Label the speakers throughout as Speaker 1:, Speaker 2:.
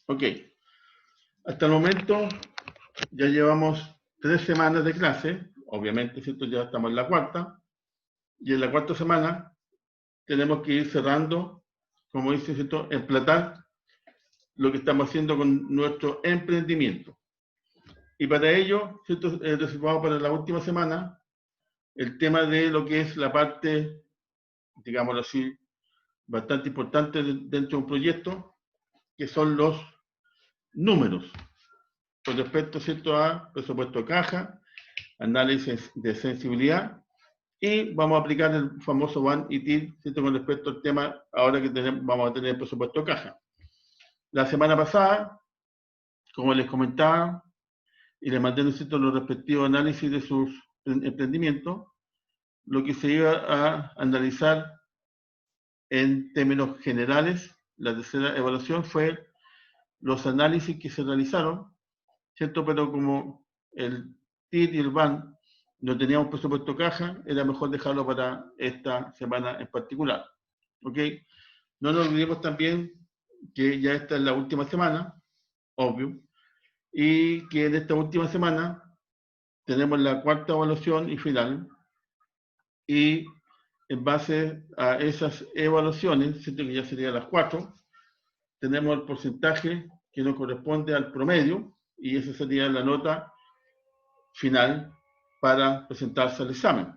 Speaker 1: Ok, hasta el momento ya llevamos 3 semanas de clase, obviamente, ¿cierto? Ya estamos en la cuarta, y en la cuarta semana tenemos que ir cerrando, como dice, ¿cierto? Emplatar lo que estamos haciendo con nuestro emprendimiento. Y para ello, ¿cierto? Reservado para la última semana el tema de lo que es la parte, digámoslo así, bastante importante dentro de un proyecto, que son los números, con respecto, ¿cierto?, a presupuesto de caja, análisis de sensibilidad, y vamos a aplicar el famoso One ITIL, ¿cierto?, con respecto al tema ahora que vamos a tener el presupuesto de caja. La semana pasada, como les comentaba, y les mandé, ¿cierto?, los respectivos análisis de sus emprendimientos, lo que se iba a analizar en términos generales, la tercera evaluación fue los análisis que se realizaron, ¿cierto? Pero como el TIR y el BAN no teníamos presupuesto caja, era mejor dejarlo para esta semana en particular. ¿Ok? No nos olvidemos también que ya esta es la última semana, obvio, y que en esta última semana tenemos la cuarta evaluación y final, y en base a esas evaluaciones, ¿cierto?, que ya serían las 4, tenemos el porcentaje que nos corresponde al promedio, y esa sería la nota final para presentarse al examen,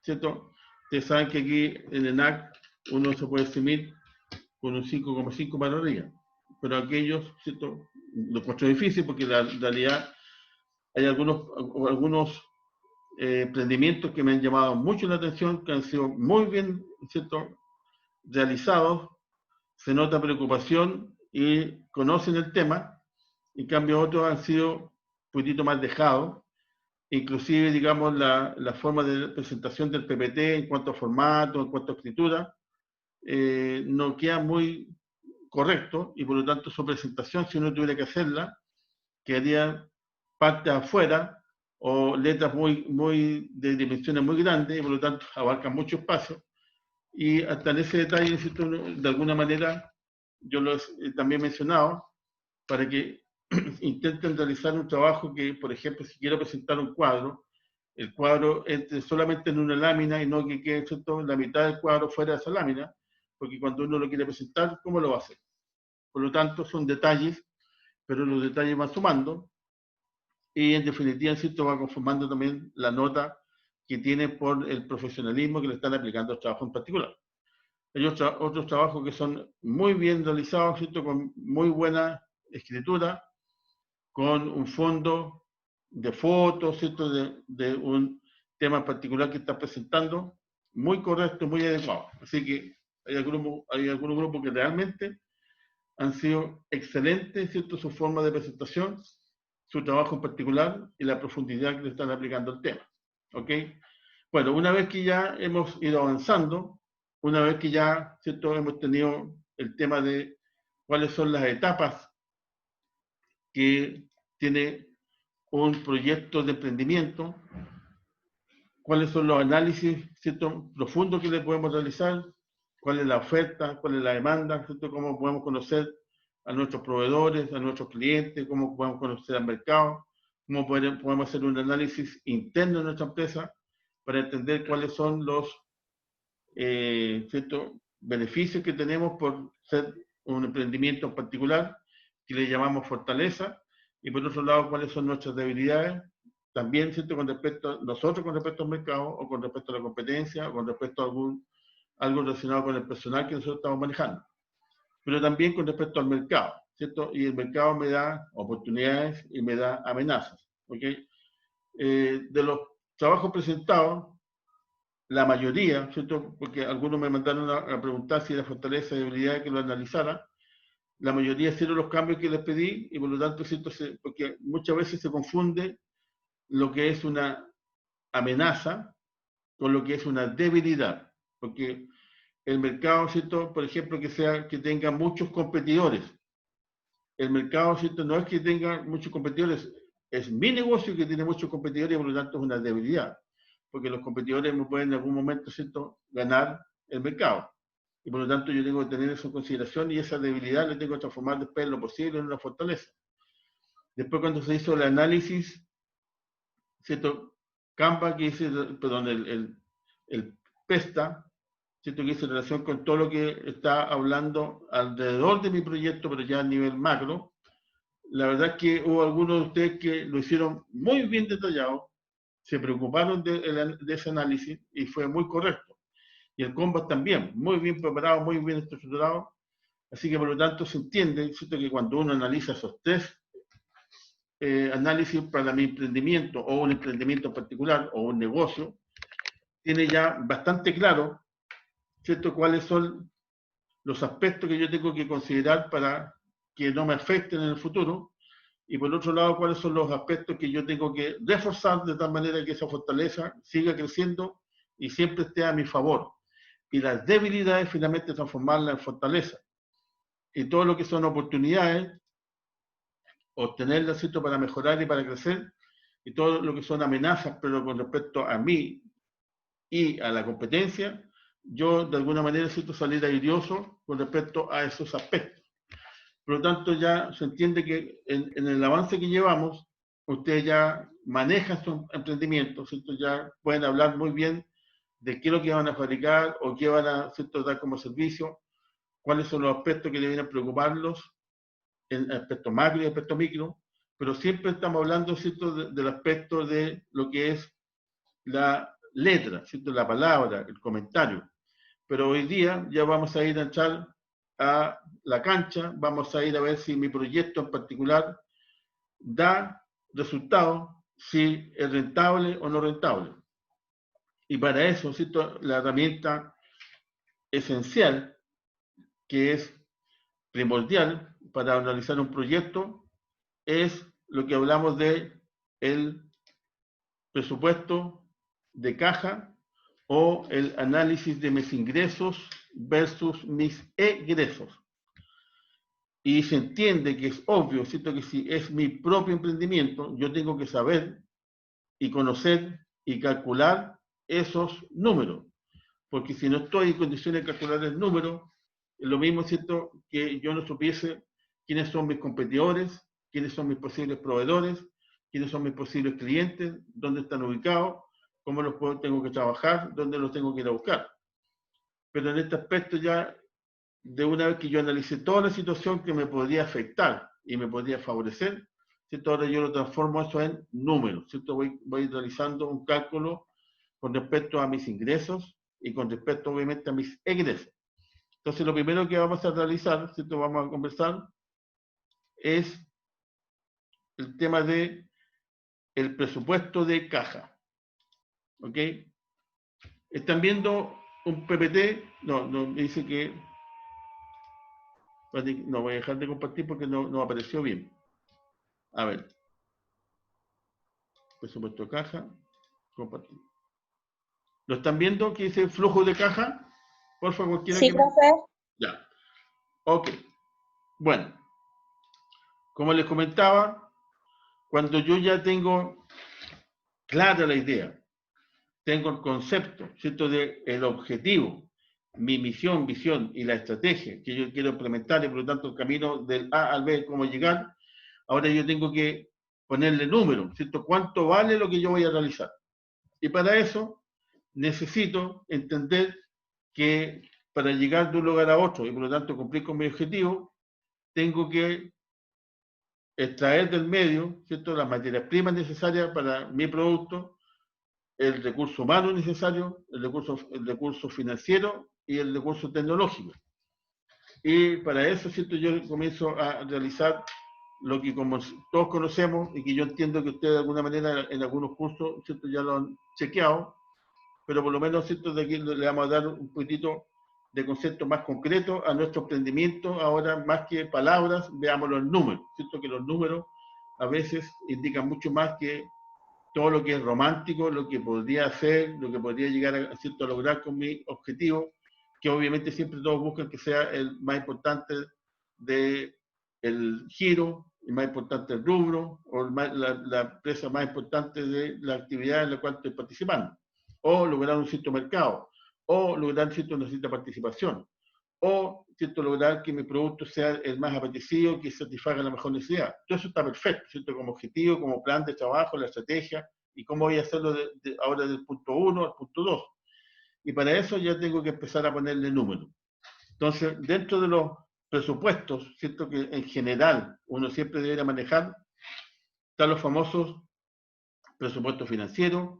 Speaker 1: ¿cierto? Ustedes saben que aquí en ENAC uno se puede eximir con un 5,5 para arriba, pero aquellos, ¿cierto?, lo encuentro difícil porque en realidad hay algunos emprendimientos que me han llamado mucho la atención, que han sido muy bien, ¿cierto?, realizados, se nota preocupación y conocen el tema, en cambio otros han sido un poquito más dejados, inclusive, digamos, la forma de presentación del PPT en cuanto a formato, en cuanto a escritura, no queda muy correcto, y por lo tanto su presentación, si uno tuviera que hacerla, quedaría parte afuera o letras de dimensiones muy grandes, y por lo tanto abarcan mucho espacio. Y hasta en ese detalle, de alguna manera, yo lo he también mencionado, para que intenten realizar un trabajo que, por ejemplo, si quiero presentar un cuadro, el cuadro entre solamente en una lámina y no que quede, ¿cierto?, la mitad del cuadro fuera de esa lámina, porque cuando uno lo quiere presentar, ¿cómo lo va a hacer? Por lo tanto, son detalles, pero los detalles van sumando, y en definitiva, ¿cierto?, va conformando también la nota que tiene por el profesionalismo que le están aplicando al trabajo en particular. Hay otros trabajos que son muy bien realizados, ¿cierto?, con muy buena escritura, con un fondo de fotos, ¿cierto?, de un tema particular que está presentando, muy correcto, muy adecuado. Así que hay algunos grupos que realmente han sido excelentes, ¿cierto?, su forma de presentación, su trabajo en particular y la profundidad que le están aplicando al tema. ¿Ok? Bueno, una vez que ya hemos ido avanzando, una vez que ya, ¿cierto?, hemos tenido el tema de cuáles son las etapas que tiene un proyecto de emprendimiento, cuáles son los análisis, ¿cierto?, profundos que le podemos realizar, cuál es la oferta, cuál es la demanda, ¿cierto?, cómo podemos conocer a nuestros proveedores, a nuestros clientes, cómo podemos conocer al mercado, cómo podemos hacer un análisis interno de nuestra empresa para entender cuáles son los ¿cierto?, beneficios que tenemos por ser un emprendimiento en particular, que le llamamos fortaleza, y por otro lado, cuáles son nuestras debilidades, también, ¿cierto?, con respecto a nosotros, con respecto al mercado, o con respecto a la competencia, o con respecto a algo relacionado con el personal que nosotros estamos manejando, pero también con respecto al mercado, ¿cierto? Y el mercado me da oportunidades y me da amenazas, ¿ok? De los trabajos presentados, la mayoría, ¿cierto?, porque algunos me mandaron a preguntar si era fortaleza y debilidad que lo analizara, la mayoría hicieron los cambios que les pedí, y por lo tanto, ¿cierto?, porque muchas veces se confunde lo que es una amenaza con lo que es una debilidad, porque el mercado, ¿cierto?, por ejemplo, que tenga muchos competidores, el mercado, ¿cierto?, no es que tenga muchos competidores, es mi negocio que tiene muchos competidores, y por lo tanto es una debilidad, porque los competidores me pueden en algún momento, ¿cierto?, ganar el mercado. y por lo tanto yo tengo que tener eso en consideración y esa debilidad la tengo que transformar después en lo posible en una fortaleza. Después cuando se hizo el análisis, ¿cierto? Canva, que dice, perdón, el PESTA, ¿cierto? Que dice relación con todo lo que está hablando alrededor de mi proyecto, pero ya a nivel macro. La verdad es que hubo algunos de ustedes que lo hicieron muy bien detallado, se preocuparon de ese análisis y fue muy correcto. Y el Canvas también, muy bien preparado, muy bien estructurado. Así que por lo tanto se entiende, ¿cierto? Que cuando uno analiza esos tres análisis para mi emprendimiento o un emprendimiento en particular o un negocio, tiene ya bastante claro, ¿cierto?, cuáles son los aspectos que yo tengo que considerar para que no me afecten en el futuro y por otro lado, cuáles son los aspectos que yo tengo que reforzar de tal manera que esa fortaleza siga creciendo y siempre esté a mi favor. Y las debilidades finalmente transformarlas en fortaleza. Y todo lo que son oportunidades, obtenerlas, ¿cierto?, para mejorar y para crecer, y todo lo que son amenazas, pero con respecto a mí y a la competencia, yo de alguna manera siento salir airioso con respecto a esos aspectos. Por lo tanto, ya se entiende que en el avance que llevamos, ustedes ya manejan su emprendimiento, ¿cierto? Ya pueden hablar muy bien de qué es lo que van a fabricar o qué van a, ¿cierto?, dar como servicio, cuáles son los aspectos que deben preocuparlos, en aspecto macro y aspecto micro, pero siempre estamos hablando, ¿cierto?, del aspecto de lo que es la letra, ¿cierto?, la palabra, el comentario. Pero hoy día ya vamos a ir a echar a la cancha, vamos a ir a ver si mi proyecto en particular da resultados, si es rentable o no rentable. Y para eso, ¿cierto?, la herramienta esencial, que es primordial para analizar un proyecto, es lo que hablamos de el presupuesto de caja o el análisis de mis ingresos versus mis egresos. Y se entiende que es obvio, ¿cierto?, que si es mi propio emprendimiento, yo tengo que saber y conocer y calcular esos números. Porque si no estoy en condiciones de calcular el número, es lo mismo, ¿cierto?, que yo no supiese quiénes son mis competidores, quiénes son mis posibles proveedores, quiénes son mis posibles clientes, dónde están ubicados, cómo los tengo que trabajar, dónde los tengo que ir a buscar. Pero en este aspecto ya, de una vez que yo analicé toda la situación que me podría afectar y me podría favorecer, ¿cierto?, ahora yo lo transformo eso en números, ¿cierto? Voy realizando un cálculo con respecto a mis ingresos y con respecto obviamente a mis egresos. Entonces lo primero que vamos a realizar, ¿cierto?, vamos a conversar, es el tema de el presupuesto de caja. ¿Ok? ¿Están viendo un PPT? No, me dice que... No, voy a dejar de compartir porque no apareció bien. A ver. Presupuesto de caja. Compartir. ¿Lo están viendo? ¿Qué dice flujo de caja? Por favor, cualquiera
Speaker 2: sí,
Speaker 1: que...
Speaker 2: profe.
Speaker 1: Ya. Ok. Bueno. Como les comentaba, cuando yo ya tengo clara la idea, tengo el concepto, ¿cierto?, de el objetivo, mi misión, visión y la estrategia que yo quiero implementar y por lo tanto el camino del A al B, cómo llegar, ahora yo tengo que ponerle número, ¿cierto? ¿Cuánto vale lo que yo voy a realizar? Y para eso necesito entender que para llegar de un lugar a otro y por lo tanto cumplir con mi objetivo, tengo que extraer del medio, ¿cierto?, las materias primas necesarias para mi producto, el recurso humano necesario, el recurso financiero y el recurso tecnológico. Y para eso, ¿cierto?, yo comienzo a realizar lo que como todos conocemos y que yo entiendo que ustedes de alguna manera en algunos cursos, ¿cierto?, ya lo han chequeado, pero por lo menos, ¿cierto?, de aquí le vamos a dar un poquitito de concepto más concreto a nuestro emprendimiento. Ahora, más que palabras, veámoslo en números, ¿cierto?, que los números a veces indican mucho más que todo lo que es romántico, lo que podría hacer, lo que podría llegar a, ¿cierto?, a lograr con mi objetivo, que obviamente siempre todos buscan que sea el más importante del giro, el más importante del rubro, o la empresa más importante de la actividad en la cual estoy participando, o lograr un cierto mercado, o lograr una cierta participación, o, ¿cierto?, lograr que mi producto sea el más apetecido, que satisfaga la mejor necesidad. Todo eso está perfecto, ¿cierto?, como objetivo, como plan de trabajo, la estrategia, y cómo voy a hacerlo ahora del punto 1 al punto 2. Y para eso ya tengo que empezar a ponerle números. Entonces, dentro de los presupuestos, ¿cierto?, que en general uno siempre debería manejar, están los famosos presupuestos financieros,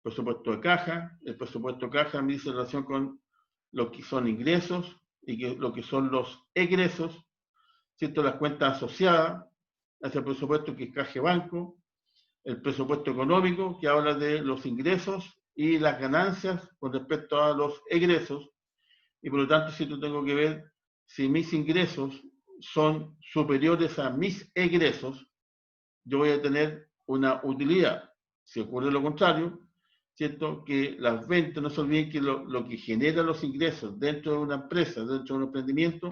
Speaker 1: presupuesto de caja. El presupuesto de caja me dice relación con lo que son ingresos y lo que son los egresos, ¿cierto?, las cuentas asociadas a ese presupuesto, que es caja de banco, el presupuesto económico, que habla de los ingresos y las ganancias con respecto a los egresos, y por lo tanto, si yo tengo que ver si mis ingresos son superiores a mis egresos, yo voy a tener una utilidad. Si ocurre lo contrario, ¿cierto?, que las ventas, no se olviden que lo que genera los ingresos dentro de una empresa, dentro de un emprendimiento,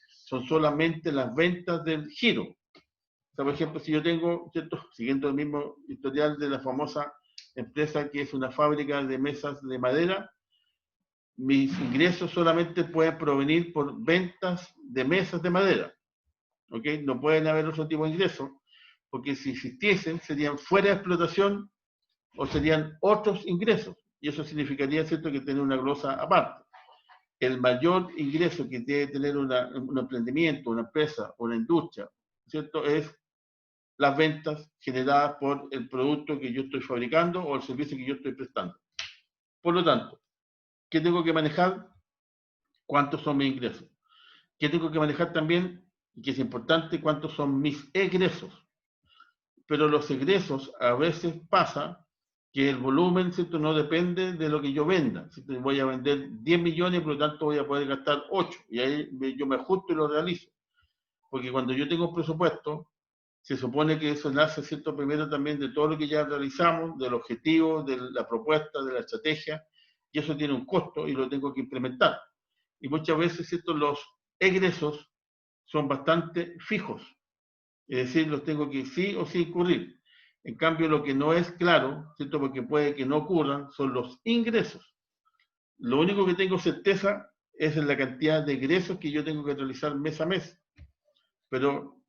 Speaker 1: son solamente las ventas del giro. O sea, por ejemplo, si yo tengo, ¿cierto?, siguiendo el mismo historial de la famosa empresa que es una fábrica de mesas de madera, mis ingresos solamente pueden provenir por ventas de mesas de madera. ¿Ok? No pueden haber otro tipo de ingresos, porque si existiesen serían fuera de explotación o serían otros ingresos. Y eso significaría, ¿cierto?, que tener una glosa aparte. El mayor ingreso que debe tener un emprendimiento, una empresa, una industria, ¿cierto?, es las ventas generadas por el producto que yo estoy fabricando o el servicio que yo estoy prestando. Por lo tanto, ¿qué tengo que manejar? ¿Cuántos son mis ingresos? ¿Qué tengo que manejar también? Y que es importante, ¿cuántos son mis egresos? Pero los egresos a veces pasa que el volumen, ¿cierto?, no depende de lo que yo venda. ¿Cierto? Voy a vender 10 millones, por lo tanto voy a poder gastar 8, y ahí yo me ajusto y lo realizo. Porque cuando yo tengo un presupuesto, se supone que eso nace, ¿cierto?, primero también de todo lo que ya realizamos, del objetivo, de la propuesta, de la estrategia, y eso tiene un costo y lo tengo que implementar. Y muchas veces, ¿cierto?, los egresos son bastante fijos, es decir, los tengo que sí o sí incurrir. En cambio, lo que no es claro, ¿cierto?, porque puede que no ocurran, son los ingresos. Lo único que tengo certeza es en la cantidad de egresos que yo tengo que realizar mes a mes, pero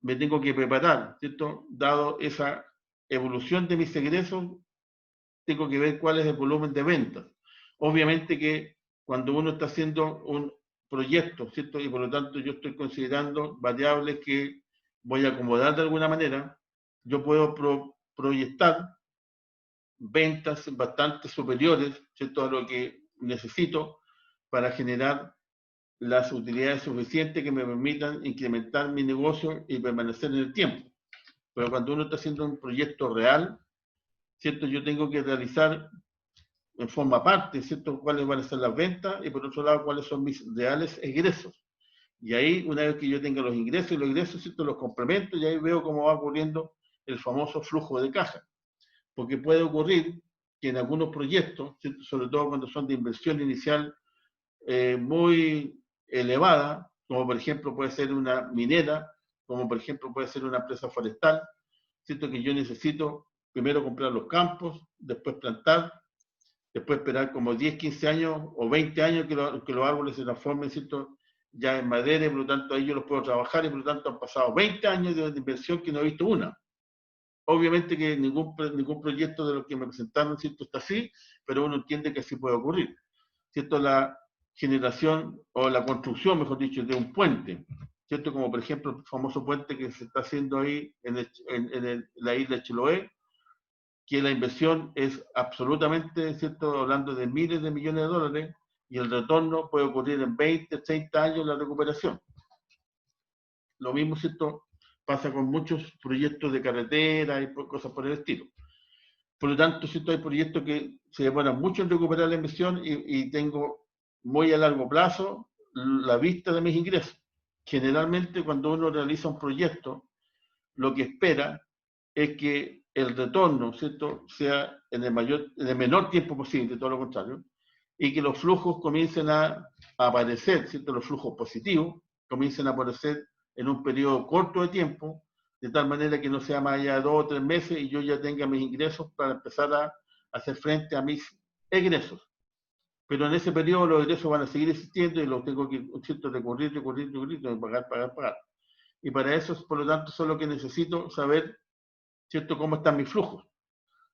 Speaker 1: me tengo que preparar, ¿cierto? Dado esa evolución de mis egresos, tengo que ver cuál es el volumen de ventas. Obviamente que cuando uno está haciendo un proyecto, ¿cierto?, y por lo tanto yo estoy considerando variables que voy a acomodar de alguna manera, yo puedo proyectar ventas bastante superiores, ¿cierto?, a lo que necesito para generar las utilidades suficientes que me permitan incrementar mi negocio y permanecer en el tiempo. Pero cuando uno está haciendo un proyecto real, ¿cierto?, yo tengo que realizar en forma parte, ¿cierto?, cuáles van a ser las ventas y por otro lado cuáles son mis reales egresos. Y ahí, una vez que yo tenga los ingresos y los egresos, ¿cierto?, los complemento, y ahí veo cómo va ocurriendo el famoso flujo de caja. Porque puede ocurrir que en algunos proyectos, ¿cierto?, sobre todo cuando son de inversión inicial muy elevada, como por ejemplo puede ser una minera, como por ejemplo puede ser una empresa forestal, ¿cierto?, que yo necesito primero comprar los campos, después plantar, después esperar como 10, 15 años o 20 años que los árboles se transformen, ¿cierto?, ya en madera, y por lo tanto ahí yo los puedo trabajar, y por lo tanto han pasado 20 años de inversión que no he visto una. Obviamente que ningún proyecto de los que me presentaron, ¿cierto?, está así, pero uno entiende que así puede ocurrir, ¿cierto? La generación o la construcción, mejor dicho, de un puente, ¿cierto? Como por ejemplo el famoso puente que se está haciendo ahí en la isla de Chiloé, que la inversión es absolutamente, ¿cierto?, hablando de miles de millones de dólares, y el retorno puede ocurrir en 20, 30 años la recuperación. Lo mismo, ¿cierto?, pasa con muchos proyectos de carretera y cosas por el estilo. Por lo tanto, ¿cierto?, hay proyectos que se demoran mucho en recuperar la inversión, y tengo muy a largo plazo la vista de mis ingresos. Generalmente, cuando uno realiza un proyecto, lo que espera es que el retorno, ¿cierto?, sea en el menor tiempo posible, todo lo contrario, y que los flujos comiencen a aparecer, ¿cierto?, los flujos positivos comiencen a aparecer en un periodo corto de tiempo, de tal manera que no sea más allá de 2 o 3 meses y yo ya tenga mis ingresos para empezar a hacer frente a mis egresos. pero en ese periodo los egresos van a seguir existiendo y los tengo que, ¿cierto?, recurrir, pagar. Y para eso, por lo tanto, solo que necesito saber, ¿cierto?, cómo están mis flujos.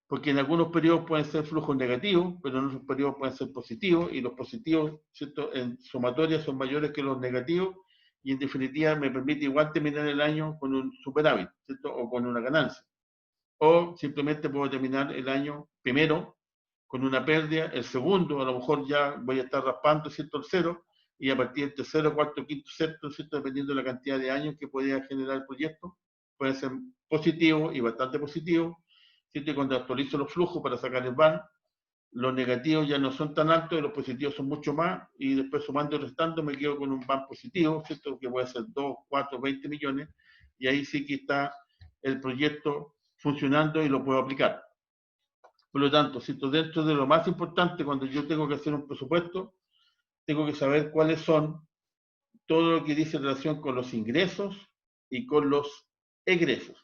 Speaker 1: Porque en algunos periodos pueden ser flujos negativos, pero en otros periodos pueden ser positivos, y los positivos, ¿cierto?, en sumatoria son mayores que los negativos, y en definitiva me permite igual terminar el año con un superávit, ¿cierto?, o con una ganancia. O simplemente puedo terminar el año primero con una pérdida, el segundo a lo mejor ya voy a estar raspando, ¿cierto?, el cero, y a partir del tercero, cuarto, quinto, sexto, ¿cierto?, dependiendo de la cantidad de años que podría generar el proyecto, puede ser positivo y bastante positivo, ¿cierto? Y cuando actualizo los flujos para sacar el VAN, los negativos ya no son tan altos y los positivos son mucho más, y después sumando y restando me quedo con un VAN positivo, ¿cierto?, que puede ser 2, 4, 20 millones, y ahí sí que está el proyecto funcionando y lo puedo aplicar. Por lo tanto, ¿cierto?, dentro de lo más importante cuando yo tengo que hacer un presupuesto, tengo que saber cuáles son todo lo que dice en relación con los ingresos y con los egresos.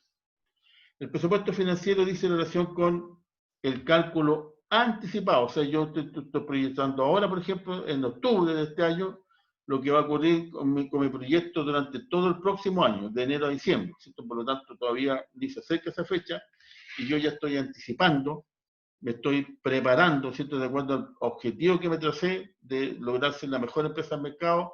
Speaker 1: El presupuesto financiero dice en relación con el cálculo anticipado, o sea, yo estoy proyectando ahora, por ejemplo, en octubre de este año, lo que va a ocurrir con mi proyecto durante todo el próximo año, de enero a diciembre, ¿cierto? Por lo tanto, todavía ni se acerca esa fecha, y yo ya estoy anticipando, me estoy preparando, ¿cierto?, de acuerdo al objetivo que me tracé de lograr ser la mejor empresa del mercado,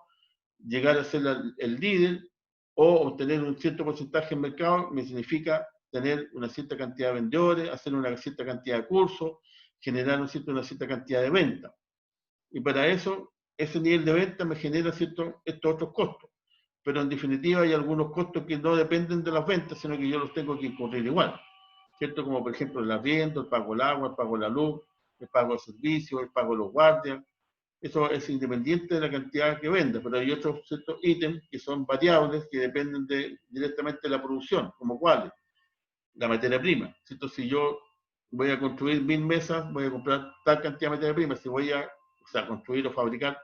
Speaker 1: llegar a ser el líder o obtener un cierto porcentaje en mercado, me significa tener una cierta cantidad de vendedores, hacer una cierta cantidad de cursos, generar una cierta cantidad de ventas. Y para eso, ese nivel de venta me genera estos otros costos. Pero en definitiva hay algunos costos que no dependen de las ventas, sino que yo los tengo que incurrir igual. ¿Cierto? Como por ejemplo el arriendo, el pago del agua, el pago de la luz, el pago de servicios, el pago de los guardias. Eso es independiente de la cantidad que venda, pero hay otros ciertos ítems que son variables que dependen directamente de la producción, como cuáles, la materia prima. ¿Cierto? Si yo voy a construir 1000 mesas, voy a comprar tal cantidad de materia prima. Si voy a construir o fabricar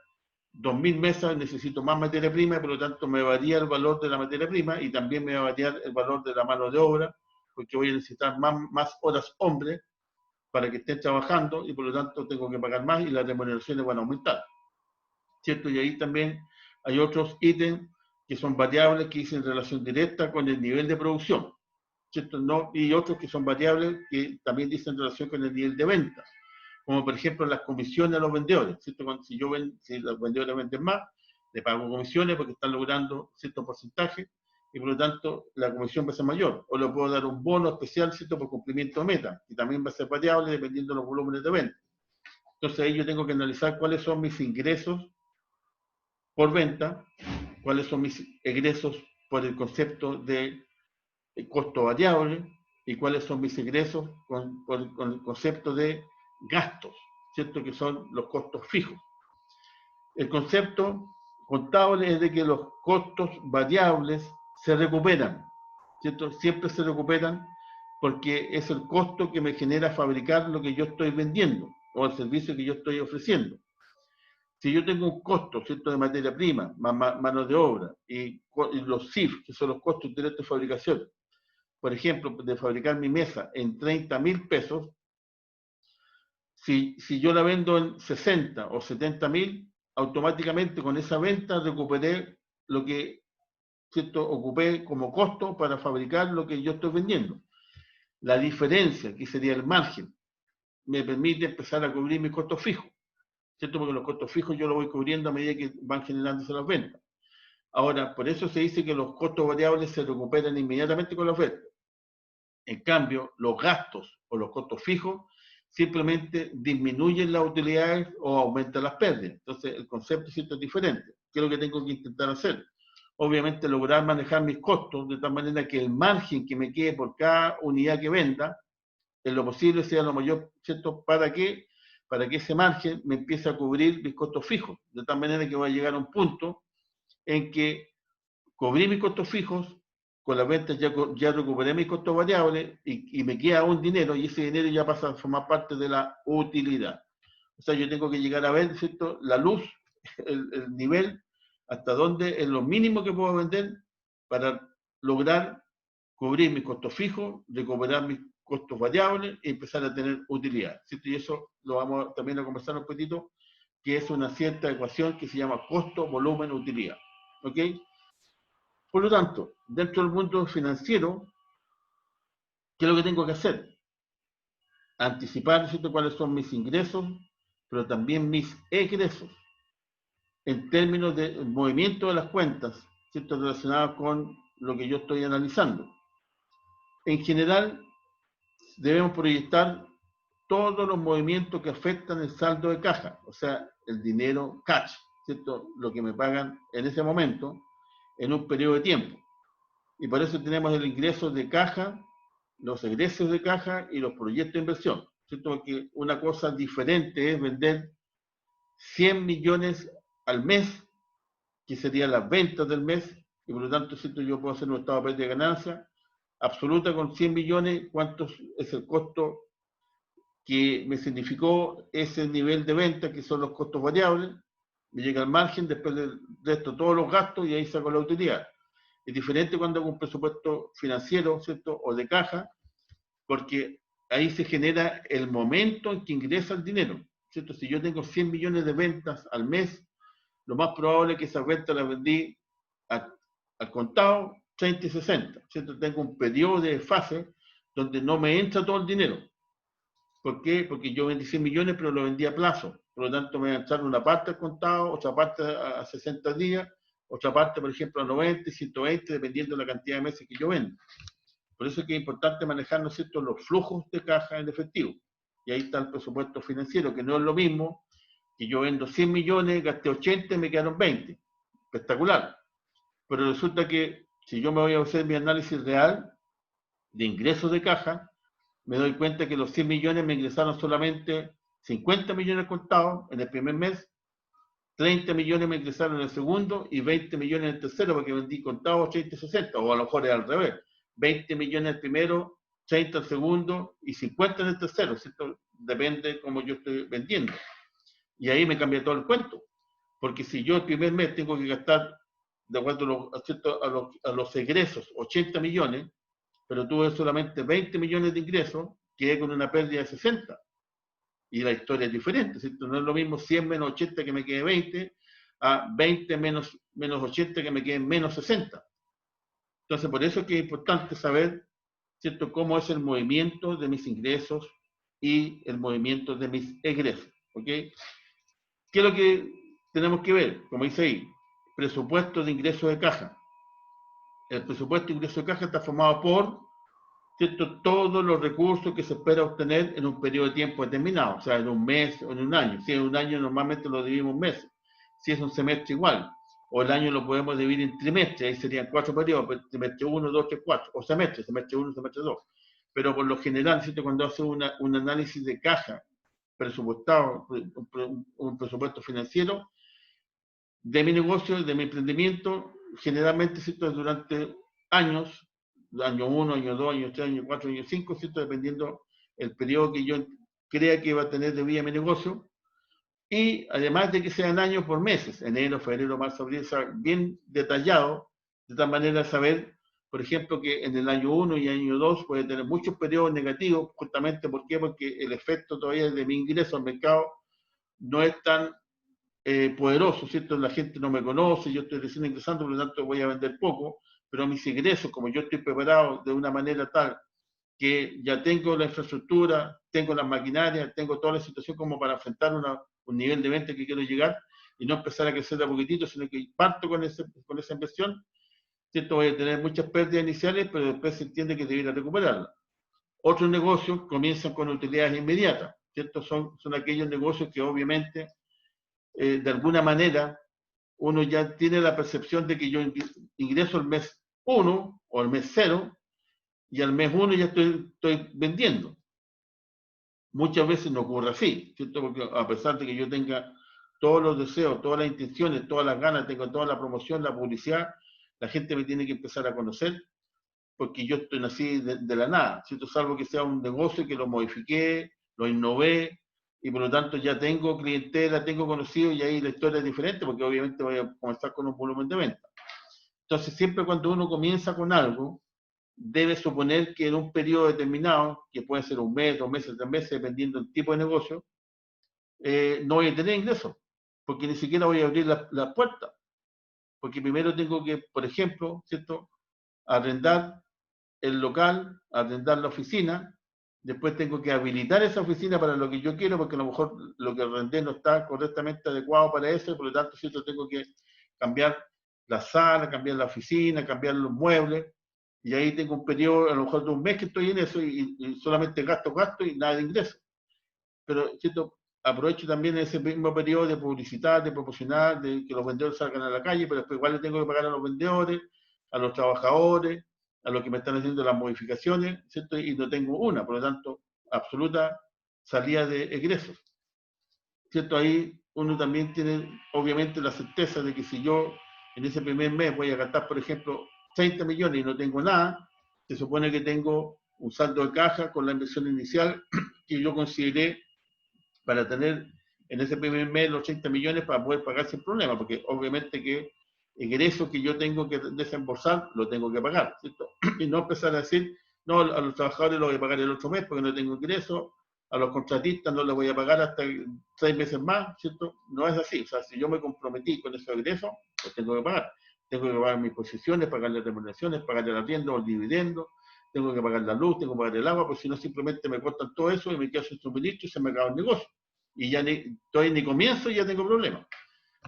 Speaker 1: 2000 mesas, necesito más materia prima, por lo tanto me varía el valor de la materia prima y también me va a variar el valor de la mano de obra, porque voy a necesitar más horas hombre para que estén trabajando y por lo tanto tengo que pagar más y las remuneraciones van a aumentar, ¿cierto? Y ahí también hay otros ítems que son variables que dicen relación directa con el nivel de producción, ¿cierto? No, y otros que son variables que también dicen relación con el nivel de venta, como por ejemplo las comisiones a los vendedores, ¿cierto? Si los vendedores venden más, le pago comisiones porque están logrando cierto porcentaje y por lo tanto la comisión va a ser mayor. O le puedo dar un bono especial, ¿cierto?, por cumplimiento de meta, y también va a ser variable dependiendo de los volúmenes de venta. Entonces ahí yo tengo que analizar cuáles son mis ingresos por venta, cuáles son mis egresos por el concepto de costo variable y cuáles son mis ingresos con el concepto de gastos, ¿cierto?, que son los costos fijos. El concepto contable es de que los costos variables se recuperan, ¿cierto? Siempre se recuperan porque es el costo que me genera fabricar lo que yo estoy vendiendo o el servicio que yo estoy ofreciendo. Si yo tengo un costo, ¿cierto?, de materia prima, mano de obra y los CIF, que son los costos directos de fabricación, por ejemplo, de fabricar mi mesa en 30.000 pesos, si yo la vendo en 60 o 70.000, automáticamente con esa venta recuperé lo que, ¿cierto?, ocupé como costo para fabricar lo que yo estoy vendiendo. La diferencia, que sería el margen, me permite empezar a cubrir mis costos fijos, ¿cierto? Porque los costos fijos yo los voy cubriendo a medida que van generándose las ventas. Ahora, por eso se dice que los costos variables se recuperan inmediatamente con las ventas. En cambio, los gastos o los costos fijos simplemente disminuyen las utilidades o aumentan las pérdidas. Entonces, el concepto es diferente. ¿Qué es lo que tengo que intentar hacer? Obviamente, lograr manejar mis costos de tal manera que el margen que me quede por cada unidad que venda, en lo posible sea lo mayor, ¿cierto? ¿Para qué? Para que ese margen me empiece a cubrir mis costos fijos. De tal manera que voy a llegar a un punto en que cubrí mis costos fijos, con las ventas ya recuperé mis costos variables y me queda un dinero y ese dinero ya pasa a formar parte de la utilidad. O sea, yo tengo que llegar a ver, ¿cierto?, la luz, el nivel, hasta dónde es lo mínimo que puedo vender para lograr cubrir mis costos fijos, recuperar mis costos variables y empezar a tener utilidad, ¿cierto? Y eso lo vamos también a conversar un poquitito que es una cierta ecuación que se llama costo, volumen, utilidad. ¿Ok? Por lo tanto, dentro del mundo financiero, ¿qué es lo que tengo que hacer? Anticipar, ¿cierto?, cuáles son mis ingresos, pero también mis egresos, en términos de movimiento de las cuentas, ¿cierto?, relacionados con lo que yo estoy analizando. En general, debemos proyectar todos los movimientos que afectan el saldo de caja, o sea, el dinero cash, ¿cierto?, lo que me pagan en ese momento, en un periodo de tiempo. Y por eso tenemos el ingreso de caja, los egresos de caja y los proyectos de inversión, ¿cierto? Porque una cosa diferente es vender 100 millones al mes, que serían las ventas del mes, y por lo tanto, ¿cierto?, yo puedo hacer un estado de ganancia absoluta con 100 millones, ¿cuánto es el costo que me significó ese nivel de venta, que son los costos variables? Me llega al margen, después del resto todos los gastos y ahí saco la utilidad. Es diferente cuando hago un presupuesto financiero, ¿cierto?, o de caja, porque ahí se genera el momento en que ingresa el dinero, ¿cierto? Si yo tengo 100 millones de ventas al mes, lo más probable es que esas ventas las vendí al contado 30 y 60, ¿cierto? Tengo un periodo de fase donde no me entra todo el dinero. ¿Por qué? Porque yo vendí 100 millones, pero lo vendí a plazo. Por lo tanto, me va a entrar una parte al contado, otra parte a 60 días, otra parte, por ejemplo, a 90 y 120, dependiendo de la cantidad de meses que yo vendo. Por eso es que es importante manejar, ¿no es cierto?, los flujos de caja en efectivo. Y ahí está el presupuesto financiero, que no es lo mismo que yo vendo 100 millones, gasté 80 y me quedaron 20. Espectacular. Pero resulta que si yo me voy a hacer mi análisis real de ingresos de caja, me doy cuenta que los 100 millones me ingresaron solamente 50 millones contados en el primer mes, 30 millones me ingresaron en el segundo y 20 millones en el tercero, porque vendí contados 30 y 60, o a lo mejor es al revés. 20 millones el primero, 30 el segundo y 50 en el tercero, ¿cierto? Depende cómo yo estoy vendiendo. Y ahí me cambia todo el cuento, porque si yo el primer mes tengo que gastar, de acuerdo a los egresos, 80 millones, pero tuve solamente 20 millones de ingresos, quedé con una pérdida de 60. Y la historia es diferente, ¿cierto? No es lo mismo 100 menos 80 que me quede 20, a 20 menos 80 que me quede menos 60. Entonces, por eso es que es importante saber, ¿cierto?, cómo es el movimiento de mis ingresos y el movimiento de mis egresos. ¿Ok? ¿Qué es lo que tenemos que ver? Como dice ahí, presupuesto de ingreso de caja. El presupuesto de ingreso de caja está formado por, ¿cierto?, todos los recursos que se espera obtener en un periodo de tiempo determinado, o sea, en un mes o en un año. Si es un año, normalmente lo dividimos en meses. Si es un semestre, igual. O el año lo podemos dividir en trimestres, ahí serían 4 periodos, trimestre 1, 2, 3, 4, o semestre 1, semestre 2. Pero por lo general, ¿cierto?, cuando hace un análisis de caja presupuestado, un presupuesto financiero de mi negocio, de mi emprendimiento, generalmente, ¿cierto?, durante años, año 1, año 2, año 3, año 4, año 5, ¿cierto?, dependiendo el periodo que yo crea que va a tener de vida mi negocio. Y además de que sean años por meses, enero, febrero, marzo, abril, bien detallado, de tal manera saber, por ejemplo, que en el año 1 y año 2 puede tener muchos periodos negativos, justamente ¿por qué? Porque el efecto todavía de mi ingreso al mercado no es tan poderoso, ¿cierto? La gente no me conoce, yo estoy recién ingresando, por lo tanto voy a vender poco, pero mis ingresos, como yo estoy preparado de una manera tal que ya tengo la infraestructura, tengo las maquinarias, tengo toda la situación como para enfrentar un nivel de venta que quiero llegar y no empezar a crecer de a poquitito, sino que parto con esa inversión, ¿cierto? Voy a tener muchas pérdidas iniciales, pero después se entiende que debería recuperarlas. Otros negocios comienzan con utilidades inmediatas, ¿cierto? Son aquellos negocios que obviamente, de alguna manera, uno ya tiene la percepción de que yo ingreso el mes 1 o el mes 0 y al mes 1 ya estoy vendiendo. Muchas veces no ocurre así, ¿cierto? Porque a pesar de que yo tenga todos los deseos, todas las intenciones, todas las ganas, tengo toda la promoción, la publicidad, la gente me tiene que empezar a conocer porque yo estoy así de la nada, ¿cierto? Salvo que sea un negocio que lo modifiqué, lo innové y por lo tanto ya tengo clientela, tengo conocido y ahí la historia es diferente porque obviamente voy a comenzar con un volumen de venta. Entonces siempre cuando uno comienza con algo, debe suponer que en un periodo determinado, que puede ser un mes, 2 meses, 3 meses, dependiendo del tipo de negocio, no voy a tener ingresos. porque ni siquiera voy a abrir la puerta, porque primero tengo que, por ejemplo, ¿cierto?, arrendar el local, arrendar la oficina, después tengo que habilitar esa oficina para lo que yo quiero, porque a lo mejor lo que arrendé no está correctamente adecuado para eso, y por lo tanto, ¿cierto?, tengo que cambiar la sala, cambiar la oficina, cambiar los muebles, y ahí tengo un periodo, a lo mejor de un mes que estoy en eso, y solamente gasto y nada de ingreso. Pero, ¿cierto?, aprovecho también ese mismo periodo de publicitar, de proporcionar, de que los vendedores salgan a la calle, pero después igual le tengo que pagar a los vendedores, a los trabajadores, a los que me están haciendo las modificaciones, ¿cierto? Y no tengo una, por lo tanto, absoluta salida de egresos, ¿cierto? Ahí uno también tiene, obviamente, la certeza de que si yo en ese primer mes voy a gastar, por ejemplo, 30 millones y no tengo nada, se supone que tengo un saldo de caja con la inversión inicial que yo consideré para tener en ese primer mes los 80 millones para poder pagar sin problema, porque obviamente que ingresos que yo tengo que desembolsar, lo tengo que pagar, ¿cierto? Y no empezar a decir, no, a los trabajadores lo voy a pagar el otro mes porque no tengo ingresos, a los contratistas no les voy a pagar hasta 6 meses más, ¿cierto? No es así, o sea, si yo me comprometí con esos ingresos, los tengo que pagar. Tengo que pagar mis posiciones, pagar las remuneraciones, pagar el arriendo o el dividendo, tengo que pagar la luz, tengo que pagar el agua, porque si no simplemente me cortan todo eso y me quedo sin suministro y se me acaba el negocio. Y ya todavía ni comienzo y ya tengo problemas.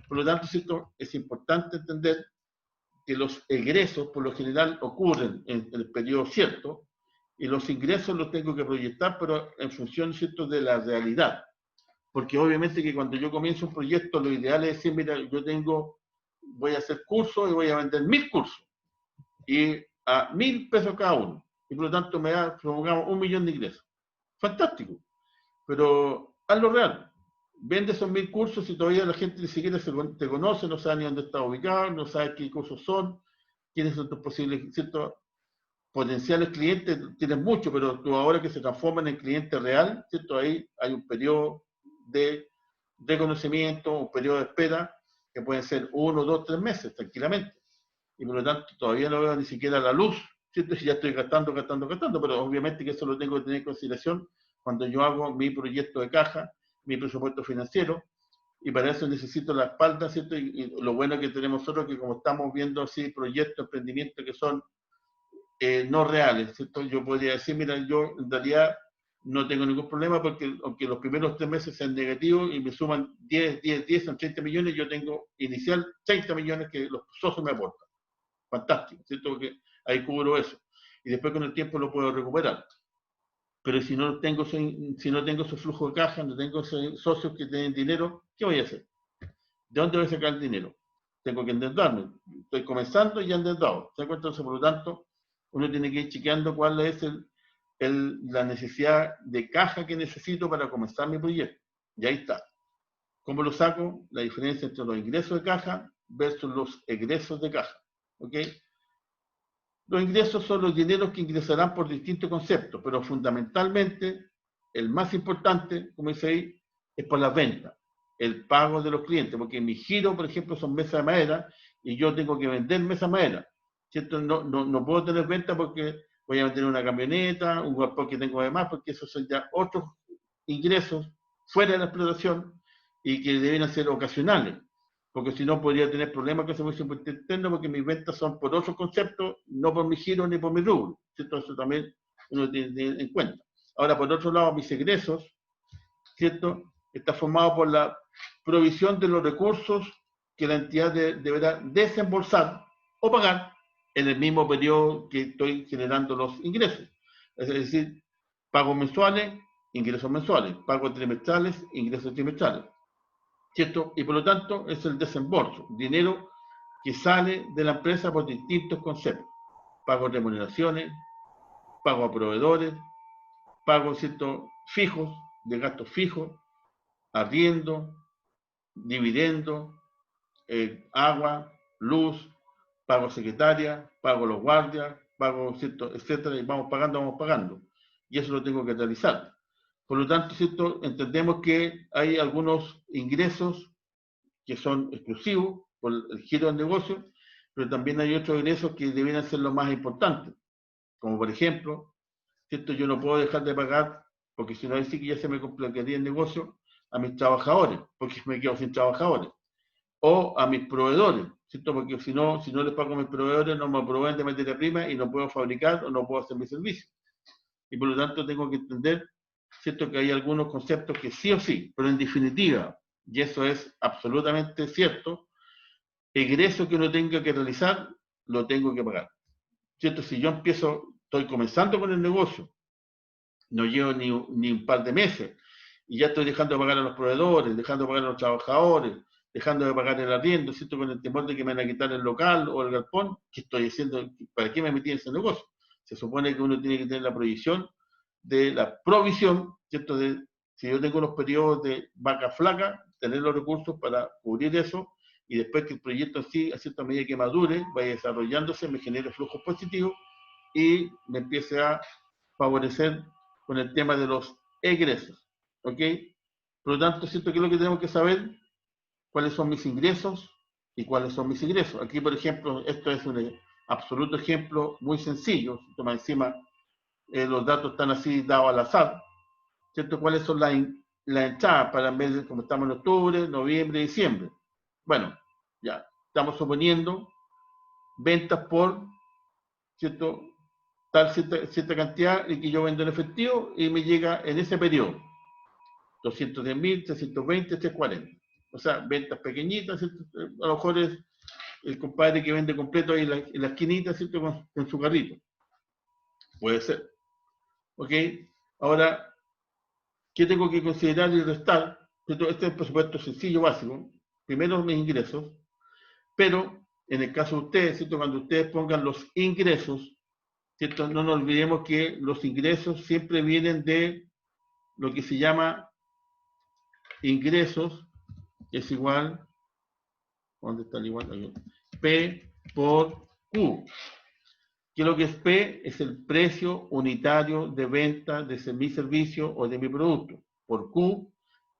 Speaker 1: Por lo tanto, ¿cierto?, es importante entender que los egresos por lo general ocurren en el periodo cierto y los ingresos los tengo que proyectar, pero en función, ¿cierto?, de la realidad. Porque obviamente que cuando yo comienzo un proyecto, lo ideal es decir, mira, voy a hacer cursos y voy a vender 1000 cursos. Y a 1000 pesos cada uno. Y por lo tanto me da, supongamos, 1 millón de ingresos. Fantástico. Pero hazlo real. Vende esos 1000 cursos y todavía la gente ni siquiera te conoce, no sabe ni dónde está ubicado, no sabe qué cursos son, quiénes son tus posibles, ¿cierto?, potenciales clientes. Tienes mucho, pero tú ahora que se transforman en cliente real, ¿cierto?, ahí hay un periodo de reconocimiento, un periodo de espera que pueden ser 1, 2, 3 meses tranquilamente. Y por lo tanto todavía no veo ni siquiera la luz, ¿cierto? Si ya estoy gastando, pero obviamente que eso lo tengo que tener en consideración cuando yo hago mi proyecto de caja, mi presupuesto financiero, y para eso necesito la espalda, ¿cierto? Y lo bueno que tenemos nosotros que como estamos viendo así proyectos, emprendimientos que son no reales, ¿cierto? Yo podría decir, mira, yo en realidad no tengo ningún problema porque aunque los primeros 3 meses sean negativos y me suman 10, son 30 millones, yo tengo inicial 30 millones que los socios me aportan. Fantástico, ¿cierto? Porque ahí cubro eso. Y después con el tiempo lo puedo recuperar. Pero si no tengo ese flujo de caja, no tengo esos socios que tienen dinero, ¿qué voy a hacer? ¿De dónde voy a sacar el dinero? Tengo que endeudarme. Estoy comenzando y ya endeudado. ¿Se cuenta? Entonces, por lo tanto, uno tiene que ir chequeando cuál es la necesidad de caja que necesito para comenzar mi proyecto. Y ahí está. ¿Cómo lo saco? La diferencia entre los ingresos de caja versus los egresos de caja. ¿Ok? Los ingresos son los dineros que ingresarán por distintos conceptos, pero fundamentalmente el más importante, como dice ahí, es por las ventas, el pago de los clientes, porque mi giro, por ejemplo, son mesas de madera y yo tengo que vender mesas de madera, ¿cierto? No puedo tener ventas porque voy a vender una camioneta, un galpón que tengo además, porque esos son ya otros ingresos fuera de la explotación y que deben ser ocasionales, porque si no podría tener problemas con ese servicio interno porque mis ventas son por otros conceptos, no por mi giro ni por mi rubro, ¿cierto? Eso también uno tiene en cuenta. Ahora, por otro lado, mis egresos, ¿cierto?, está formado por la provisión de los recursos que la entidad deberá desembolsar o pagar en el mismo periodo que estoy generando los ingresos. Es decir, pagos mensuales, ingresos mensuales, pagos trimestrales, ingresos trimestrales, ¿cierto? Y por lo tanto es el desembolso, dinero que sale de la empresa por distintos conceptos. Pago de remuneraciones, pago a proveedores, pago, ¿cierto?, fijos, de gastos fijos, arriendo, dividendo, agua, luz, pago secretaria, pago los guardias, pago, ¿cierto?, etcétera, y vamos pagando. Y eso lo tengo que realizar. Por lo tanto, ¿cierto?, entendemos que hay algunos ingresos que son exclusivos por el giro del negocio, pero también hay otros ingresos que deben ser los más importantes, como por ejemplo, ¿cierto?, yo no puedo dejar de pagar, porque si no, ahí sí que ya se me complicaría el negocio, a mis trabajadores, porque me quedo sin trabajadores, o a mis proveedores, ¿cierto? Porque si no les pago a mis proveedores, no me proveen de materia prima y no puedo fabricar o no puedo hacer mi servicio. Y por lo tanto tengo que entender, ¿cierto?, que hay algunos conceptos que sí o sí, pero en definitiva, y eso es absolutamente cierto, egreso que uno tenga que realizar, lo tengo que pagar. ¿Cierto? Si yo estoy comenzando con el negocio, no llevo ni un par de meses, y ya estoy dejando de pagar a los proveedores, dejando de pagar a los trabajadores, dejando de pagar el arriendo, ¿cierto?, con el temor de que me van a quitar el local o el galpón, ¿qué estoy haciendo? ¿Para qué me metí en ese negocio? Se supone que uno tiene que tener la prohibición de la provisión, ¿cierto?, de si yo tengo unos periodos de vaca flaca, tener los recursos para cubrir eso, y después que el proyecto en sí, a cierta medida que madure, vaya desarrollándose, me genere flujos positivos y me empiece a favorecer con el tema de los egresos. ¿Ok? Por lo tanto, siento que es lo que tenemos que saber, cuáles son mis ingresos y cuáles son mis ingresos. Aquí, por ejemplo, esto es un absoluto ejemplo muy sencillo. Toma encima, los datos están así dados al azar. ¿Cierto? ¿Cuáles son las entradas para el mes de, como estamos en octubre, noviembre, diciembre? Bueno, ya, estamos suponiendo ventas por, ¿cierto?, tal cierta cantidad y que yo vendo en efectivo y me llega en ese periodo 210.000, 320, 340. O sea, ventas pequeñitas, ¿cierto? A lo mejor es el compadre que vende completo ahí en la esquinita, ¿cierto?, con su carrito. Puede ser. ¿Ok? Ahora, ¿qué tengo que considerar y restar? Este es el presupuesto sencillo, básico. Primero mis ingresos, pero en el caso de ustedes, ¿cierto?, cuando ustedes pongan los ingresos, ¿cierto?, no nos olvidemos que los ingresos siempre vienen de lo que se llama ingresos, es igual, ¿dónde está el igual? P por Q. ¿Qué es lo que es P? Es el precio unitario de venta de mi servicio o de mi producto. Por Q,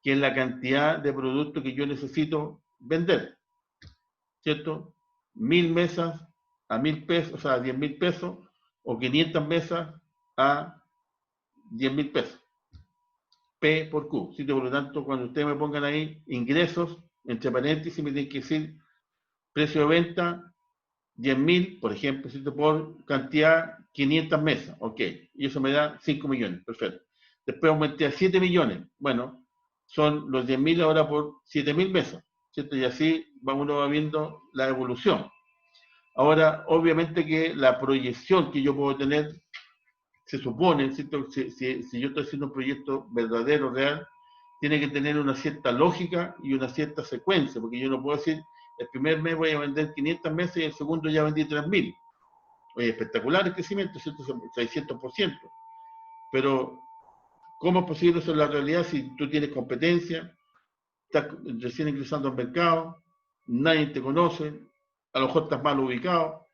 Speaker 1: que es la cantidad de producto que yo necesito vender. ¿Cierto? 1000 mesas a 1000 pesos, o sea, a 10.000 pesos, o 500 mesas a 10.000 pesos. P por Q. ¿Sí? Por lo tanto, cuando ustedes me pongan ahí ingresos, entre paréntesis me tienen que decir precio de venta 10.000, por ejemplo, ¿cierto?, por cantidad 500 mesas. Ok, y eso me da 5 millones. Perfecto. Después aumenté a 7 millones. Bueno, son los 10.000 ahora por 7.000 mesas. ¿Cierto? Y así uno va viendo la evolución. Ahora, obviamente que la proyección que yo puedo tener, se supone, ¿cierto?, si yo estoy haciendo un proyecto verdadero, real, tiene que tener una cierta lógica y una cierta secuencia, porque yo no puedo decir, el primer mes voy a vender 500 meses y el segundo ya vendí 3.000. Oye, espectacular el crecimiento, ¿cierto? 600%. Pero, ¿cómo es posible eso en la realidad si tú tienes competencia, estás recién ingresando al mercado, nadie te conoce, a lo mejor estás mal ubicado,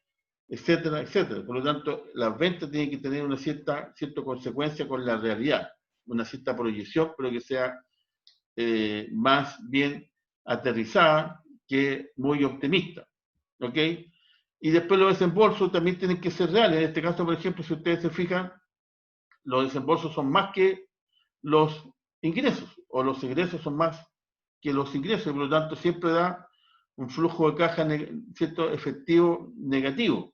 Speaker 1: etcétera, etcétera? Por lo tanto, las ventas tienen que tener una cierta consecuencia con la realidad, una cierta proyección, pero que sea más bien aterrizada que muy optimista. ¿Ok? Y después los desembolsos también tienen que ser reales. En este caso, por ejemplo, si ustedes se fijan, los desembolsos son más que los ingresos, o los ingresos son más que los ingresos, y por lo tanto siempre da un flujo de caja, ¿cierto?, efectivo negativo.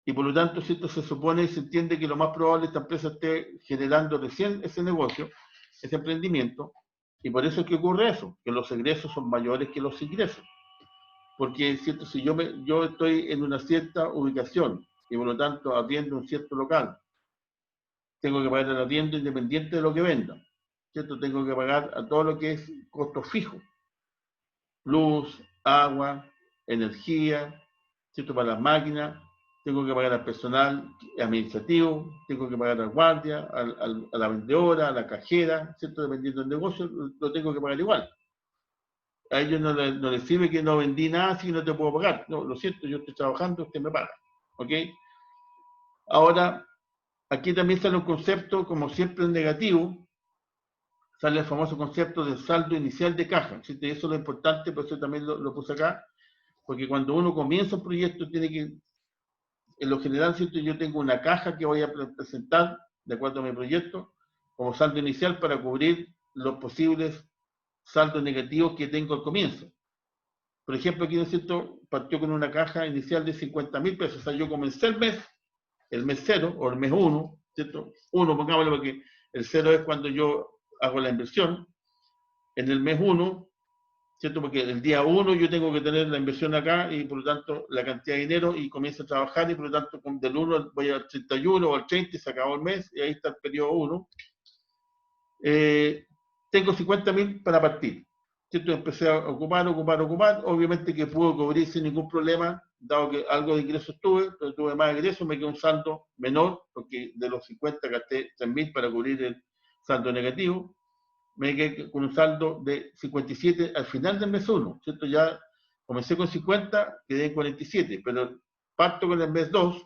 Speaker 1: Y por lo tanto, ¿cierto?, se supone y se entiende que lo más probable es que esta empresa esté generando recién ese negocio, ese emprendimiento, y por eso es que ocurre eso, que los egresos son mayores que los ingresos. Porque, ¿cierto?, si yo estoy en una cierta ubicación y por lo tanto atiendo un cierto local, tengo que pagar al arriendo independiente de lo que venda, ¿cierto? Tengo que pagar a todo lo que es costos fijos, luz, agua, energía, ¿cierto?, para las máquinas, tengo que pagar al personal administrativo, tengo que pagar al guardia, a la vendedora, a la cajera, ¿cierto?, dependiendo del negocio, lo tengo que pagar igual. A ellos no les sirve que no vendí nada, así que no te puedo pagar. No, lo siento, yo estoy trabajando, usted me paga. ¿Ok? Ahora, aquí también sale un concepto, como siempre, negativo, sale el famoso concepto del saldo inicial de caja. ¿Sí? Eso es lo importante, por eso también lo puse acá, porque cuando uno comienza un proyecto tiene que, en lo general, ¿cierto?, yo tengo una caja que voy a presentar, de acuerdo a mi proyecto, como saldo inicial para cubrir los posibles saldos negativos que tengo al comienzo. Por ejemplo, aquí, ¿no es cierto?, partió con una caja inicial de 50.000 pesos. O sea, yo comencé el mes 0 o el mes 1, ¿cierto? 1, pongámoslo, porque el 0 es cuando yo hago la inversión. En el mes 1, ¿cierto? Porque el día 1 yo tengo que tener la inversión acá y por lo tanto la cantidad de dinero y comienzo a trabajar y por lo tanto del 1 voy al 31 o al 30 y se acabó el mes y ahí está el periodo 1. Tengo 50.000 para partir. ¿Cierto? Empecé a ocupar. Obviamente que puedo cubrir sin ningún problema, dado que algo de ingresos tuve, pero tuve más ingresos, me quedó un saldo menor, porque de los 50 gasté 3.000 para cubrir el saldo negativo. Me quedé con un saldo de 57 al final del mes 1, ¿cierto? Ya comencé con 50, quedé en 47, pero parto con el mes 2,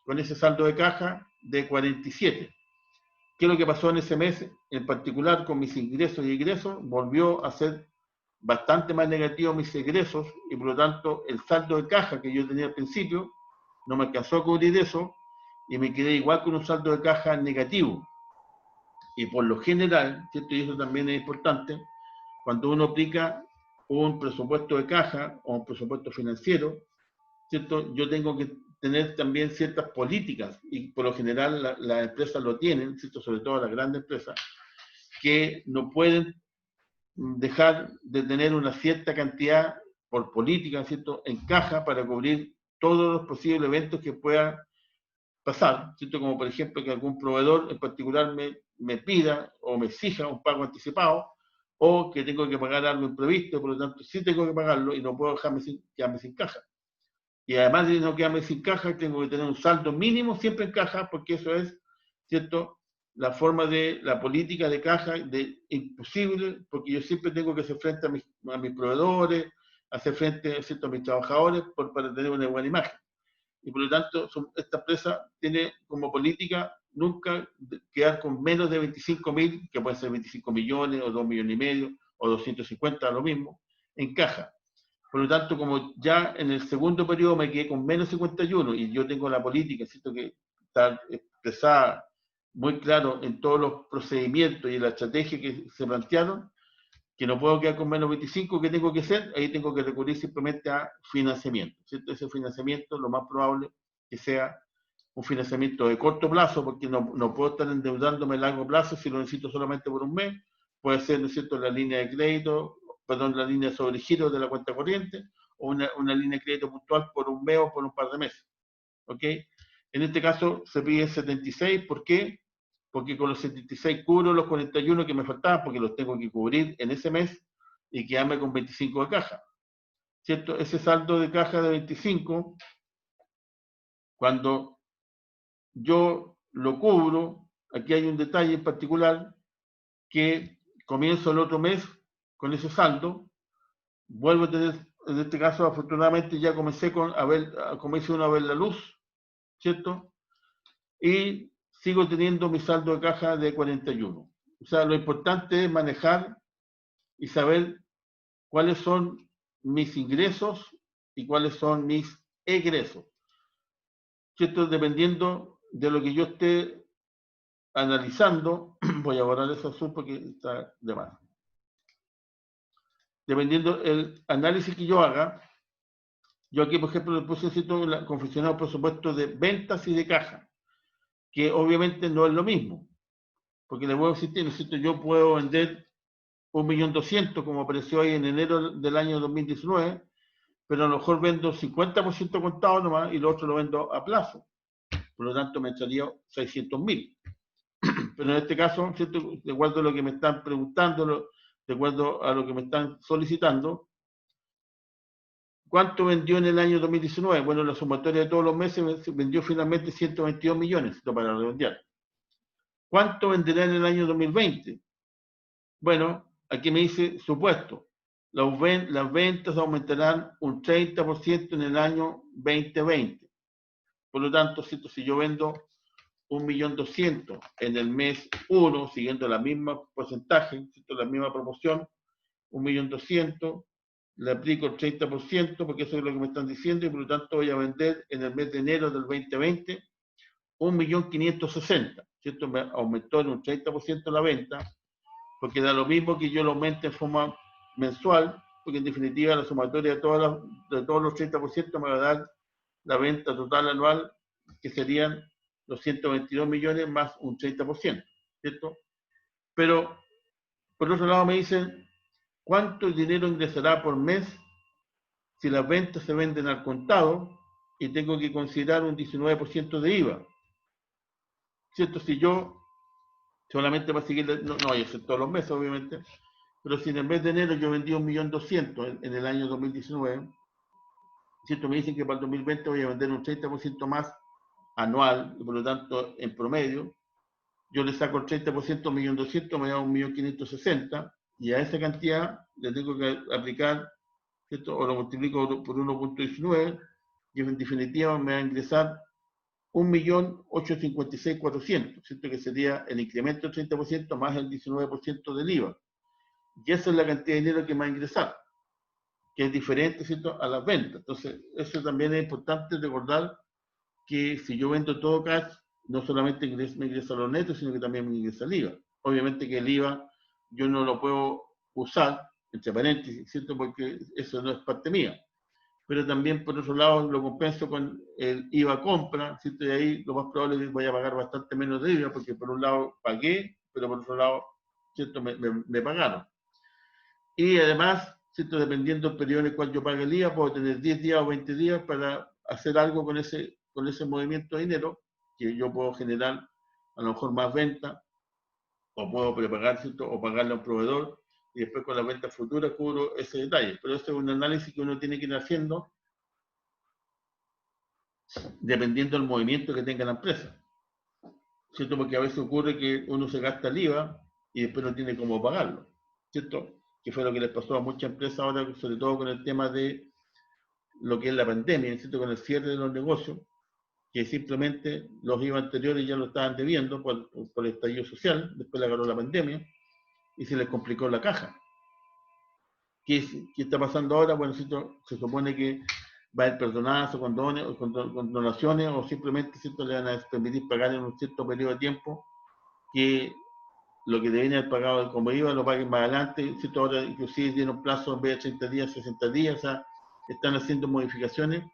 Speaker 1: con ese saldo de caja de 47. ¿Qué es lo que pasó en ese mes en particular con mis ingresos y egresos? Volvió a ser bastante más negativo mis egresos y por lo tanto el saldo de caja que yo tenía al principio no me alcanzó a cubrir eso y me quedé igual con un saldo de caja negativo. Y por lo general, ¿cierto? Y eso también es importante, cuando uno aplica un presupuesto de caja o un presupuesto financiero, ¿cierto? Yo tengo que tener también ciertas políticas, y por lo general las empresas lo tienen, ¿cierto? Sobre todo las grandes empresas, que no pueden dejar de tener una cierta cantidad por política, ¿cierto?, en caja para cubrir todos los posibles eventos que puedan pasar, ¿cierto? Como por ejemplo que algún proveedor en particular me pida o me exija un pago anticipado, o que tengo que pagar algo imprevisto, por lo tanto sí tengo que pagarlo y no puedo quedarme sin caja. Y además de no quedarme sin caja, tengo que tener un saldo mínimo siempre en caja, porque eso es, ¿cierto?, la forma de la política de caja de imposible, porque yo siempre tengo que hacer frente a mis proveedores, hacer frente, ¿cierto?, a mis trabajadores para tener una buena imagen. Y por lo tanto, esta empresa tiene como política nunca quedar con menos de 25.000, que pueden ser 25 millones o 2 millones y medio o 250, lo mismo, en caja. Por lo tanto, como ya en el segundo periodo me quedé con menos 51 y yo tengo la política, ¿cierto?, que está expresada muy claro en todos los procedimientos y la estrategia que se plantearon, que no puedo quedar con menos 25, ¿qué tengo que hacer? Ahí tengo que recurrir simplemente a financiamiento, ¿cierto? Ese financiamiento, lo más probable que sea un financiamiento de corto plazo, porque no puedo estar endeudándome a largo plazo si lo necesito solamente por un mes. Puede ser, ¿no es cierto?, la línea de crédito, perdón, la línea sobre giro de la cuenta corriente, o una línea de crédito puntual por un mes o por un par de meses. ¿Ok? En este caso se pide 76, ¿por qué? Porque con los 76 cubro los 41 que me faltaban, porque los tengo que cubrir en ese mes y quedarme con 25 de caja. ¿Cierto? Ese saldo de caja de 25, cuando yo lo cubro, aquí hay un detalle en particular, que comienzo el otro mes con ese saldo, vuelvo a tener, en este caso afortunadamente ya comencé comencé uno a ver la luz, ¿cierto? Y sigo teniendo mi saldo de caja de 41. O sea, lo importante es manejar y saber cuáles son mis ingresos y cuáles son mis egresos. ¿Cierto? Dependiendo de lo que yo esté analizando, voy a borrar eso azul porque está de más. Dependiendo del análisis que yo haga, yo aquí, por ejemplo, le puse confeccionado presupuesto de ventas y de caja, que obviamente no es lo mismo, porque le voy a decir, ¿no es cierto? Yo puedo vender 1.200.000, como apareció ahí en enero del año 2019, pero a lo mejor vendo 50% contado nomás y lo otro lo vendo a plazo. Por lo tanto, me echaría 600.000. Pero en este caso, ¿cierto?, de acuerdo a lo que me están preguntando, de acuerdo a lo que me están solicitando, ¿cuánto vendió en el año 2019? Bueno, la sumatoria de todos los meses vendió finalmente 122 millones, para redondear. ¿Cuánto venderá en el año 2020? Bueno, aquí me dice supuesto. Las ventas aumentarán un 30% en el año 2020. Por lo tanto, si yo vendo 1.200.000 en el mes 1, siguiendo la misma porcentaje, la misma proporción, 1.200.000, le aplico el 30%, porque eso es lo que me están diciendo, y por lo tanto voy a vender en el mes de enero del 2020 1.560.000, ¿cierto? Me aumentó en un 30% la venta, porque da lo mismo que yo lo aumente en forma mensual, porque en definitiva la sumatoria de todos los 30% me va a dar la venta total anual, que serían los 122 millones más un 30%, ¿cierto? Pero, por otro lado, me dicen, ¿cuánto dinero ingresará por mes si las ventas se venden al contado y tengo que considerar un 19% de IVA? ¿Cierto? Si yo solamente para seguir, no hay que ser todos los meses, obviamente, pero si en mes de enero yo vendí 1.200.000 en el año 2019, ¿cierto? Me dicen que para el 2020 voy a vender un 30% más anual, y por lo tanto, en promedio, yo le saco el 30%, 1.200.000, me da 1.560.000, y a esa cantidad le tengo que aplicar, ¿cierto? O lo multiplico por 1.19, y en definitiva me va a ingresar 1.856.400.000, ¿cierto? Que sería el incremento del 30% más el 19% del IVA. Y esa es la cantidad de dinero que me va a ingresar, que es diferente, ¿cierto?, a las ventas. Entonces, eso también es importante recordar, que si yo vendo todo cash, no solamente me ingresa los netos, sino que también me ingresa el IVA. Obviamente que el IVA yo no lo puedo usar, entre paréntesis, ¿cierto?, porque eso no es parte mía. Pero también, por otro lado, lo compenso con el IVA compra, ¿cierto? Y ahí lo más probable es que vaya a pagar bastante menos de IVA, porque por un lado pagué, pero por otro lado, ¿cierto?, me pagaron. Y además, ¿cierto?, dependiendo del periodo en el cual yo pague el IVA, puedo tener 10 días o 20 días para hacer algo con ese movimiento de dinero, que yo puedo generar a lo mejor más venta, o puedo prepagar, ¿cierto?, o pagarle a un proveedor, y después con la venta futura cubro ese detalle. Pero eso es un análisis que uno tiene que ir haciendo dependiendo del movimiento que tenga la empresa, ¿cierto? Porque a veces ocurre que uno se gasta el IVA y después no tiene cómo pagarlo, ¿cierto? Que fue lo que les pasó a muchas empresas ahora, sobre todo con el tema de lo que es la pandemia, ¿cierto? Con el cierre de los negocios, que simplemente los IVA anteriores ya lo estaban debiendo por el estallido social, después le agarró la pandemia y se les complicó la caja. ¿Qué está pasando ahora? Bueno, se supone que va a haber perdonazo con donaciones, o simplemente, ¿cierto?, le van a permitir pagar en un cierto periodo de tiempo, que lo que deben haber pagado como IVA lo paguen más adelante, ¿cierto? Ahora inclusive tienen un plazo en vez de 30 días, 60 días, o sea, están haciendo modificaciones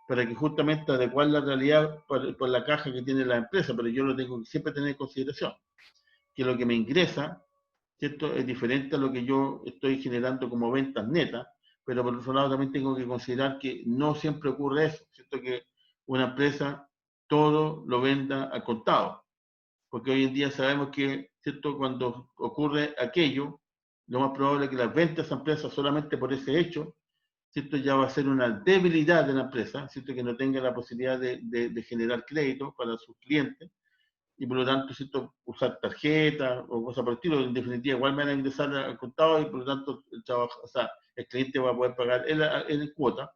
Speaker 1: para que justamente adecuar la realidad por la caja que tiene la empresa, pero yo lo tengo que siempre tener en consideración, que lo que me ingresa, ¿cierto?, es diferente a lo que yo estoy generando como ventas netas, pero por otro lado también tengo que considerar que no siempre ocurre eso, ¿cierto?, que una empresa todo lo venda al contado, porque hoy en día sabemos que, ¿cierto?, cuando ocurre aquello, lo más probable es que las ventas de esa empresa solamente por ese hecho, ¿cierto?, ya va a ser una debilidad de la empresa, ¿cierto?, que no tenga la posibilidad de generar crédito para sus clientes, y por lo tanto, ¿cierto?, usar tarjetas o cosas por el estilo. En definitiva, igual me van a ingresar al contado, y por lo tanto el cliente va a poder pagar en cuota,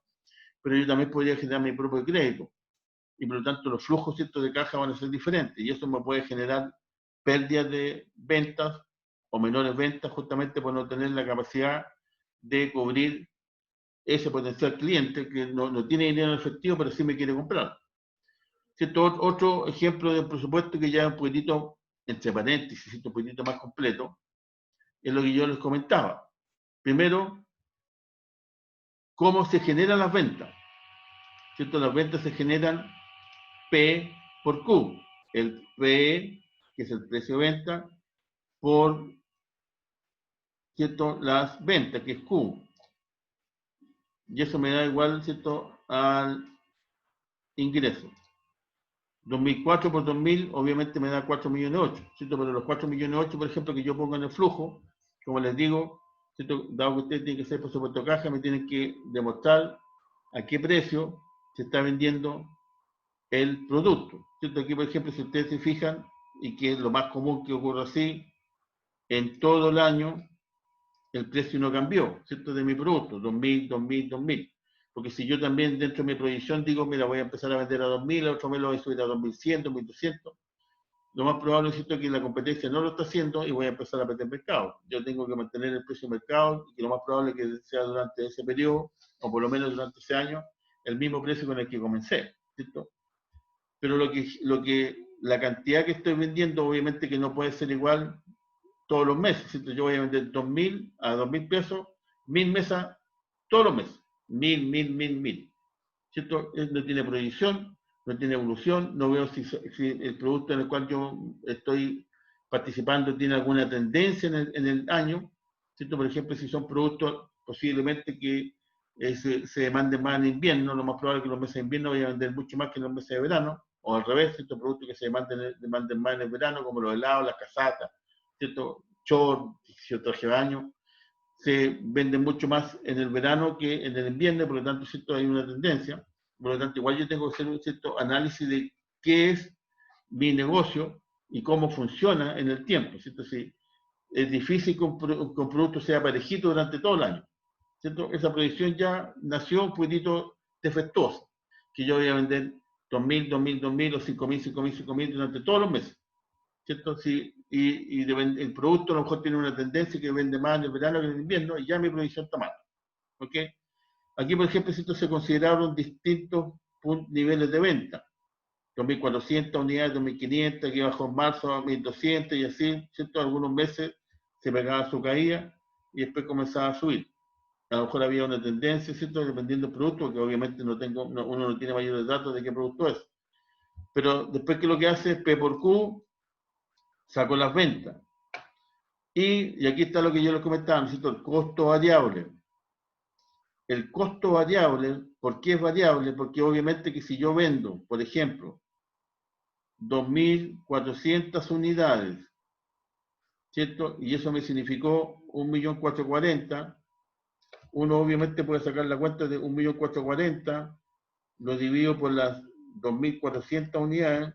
Speaker 1: pero yo también podría generar mi propio crédito, y por lo tanto los flujos, ¿cierto?, de caja van a ser diferentes, y eso me puede generar pérdidas de ventas o menores ventas, justamente por no tener la capacidad de cubrir ese potencial cliente que no tiene dinero en efectivo, pero sí me quiere comprar. ¿Cierto? Otro ejemplo de un presupuesto que ya es un poquitito, entre paréntesis, un poquitito más completo, es lo que yo les comentaba. Primero, cómo se generan las ventas. ¿Cierto? Las ventas se generan P por Q. El P, que es el precio de venta, por, ¿cierto?, las ventas, que es Q. Y eso me da igual, ¿cierto?, al ingreso. 2004 por 2000, obviamente me da 4 millones 8, ¿cierto? Pero los 4 millones 8, por ejemplo, que yo pongo en el flujo, como les digo, ¿cierto?, dado que ustedes tienen que hacer presupuesto de caja, me tienen que demostrar a qué precio se está vendiendo el producto, ¿cierto? Aquí, por ejemplo, si ustedes se fijan, y que es lo más común que ocurra así, en todo el año el precio no cambió, ¿cierto?, de mi producto, 2000, 2000, 2000. Porque si yo también dentro de mi proyección digo, mira, voy a empezar a vender a 2000, a otro mes lo voy a subir a 2100, 2200, lo más probable es que la competencia no lo está haciendo y voy a empezar a perder mercado. Yo tengo que mantener el precio de mercado, y que lo más probable es que sea durante ese periodo, o por lo menos durante ese año, el mismo precio con el que comencé, ¿cierto? Pero la cantidad que estoy vendiendo, obviamente que no puede ser igual todos los meses, ¿cierto? Yo voy a vender 2.000 a 2.000 pesos, 1.000 mesas todos los meses. 1.000, ¿cierto? No tiene proyección, no tiene evolución, no veo si el producto en el cual yo estoy participando tiene alguna tendencia en el año, ¿cierto? Por ejemplo, si son productos posiblemente que se demanden más en invierno, lo más probable es que los meses de invierno vayan a vender mucho más que en los meses de verano, o al revés, ciertos productos que se demanden más en el verano, como los helados, las casatas, ¿cierto? Short, traje de baño, se venden mucho más en el verano que en el invierno, por lo tanto, ¿cierto? Hay una tendencia. Por lo tanto, igual yo tengo que hacer un cierto análisis de qué es mi negocio y cómo funciona en el tiempo, ¿cierto? Si es difícil que un producto sea parejito durante todo el año, ¿cierto? Esa proyección ya nació un poquitito defectuosa, que yo voy a vender 2.000, 2.000, 2.000 o 5.000, 5.000, 5.000 durante todos los meses, ¿cierto? Sí, y el producto a lo mejor tiene una tendencia que vende más en el verano que en el invierno y ya mi proyección está mal, ¿ok? Aquí, por ejemplo, ¿cierto? Se consideraron distintos niveles de venta. 2.400 unidades, 2.500, que bajó en marzo a 1.200 y así, ¿cierto? Algunos meses se pegaba su caída y después comenzaba a subir. A lo mejor había una tendencia, ¿cierto? Dependiendo del producto, porque obviamente uno no tiene mayores datos de qué producto es. Pero después que lo que hace es P por Q, sacó las ventas. Y aquí está lo que yo les comentaba, ¿cierto? El costo variable. El costo variable, ¿por qué es variable? Porque obviamente que si yo vendo, por ejemplo, 2.400 unidades, ¿cierto? Y eso me significó 1.440.000, uno obviamente puede sacar la cuenta de 1.440.000, lo divido por las 2.400 unidades,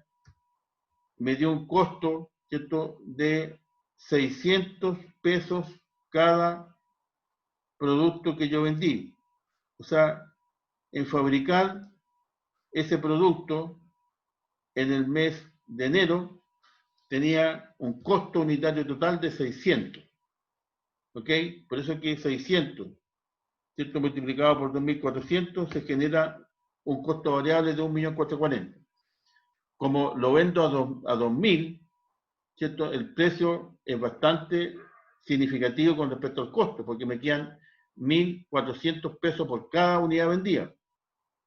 Speaker 1: me dio un costo, ¿cierto?, de 600 pesos cada producto que yo vendí. O sea, en fabricar ese producto en el mes de enero tenía un costo unitario total de 600. ¿Ok? Por eso que 600, ¿cierto?, multiplicado por 2.400 se genera un costo variable de 1.440.000. Como lo vendo a 2.000, ¿cierto? El precio es bastante significativo con respecto al costo, porque me quedan 1.400 pesos por cada unidad vendida.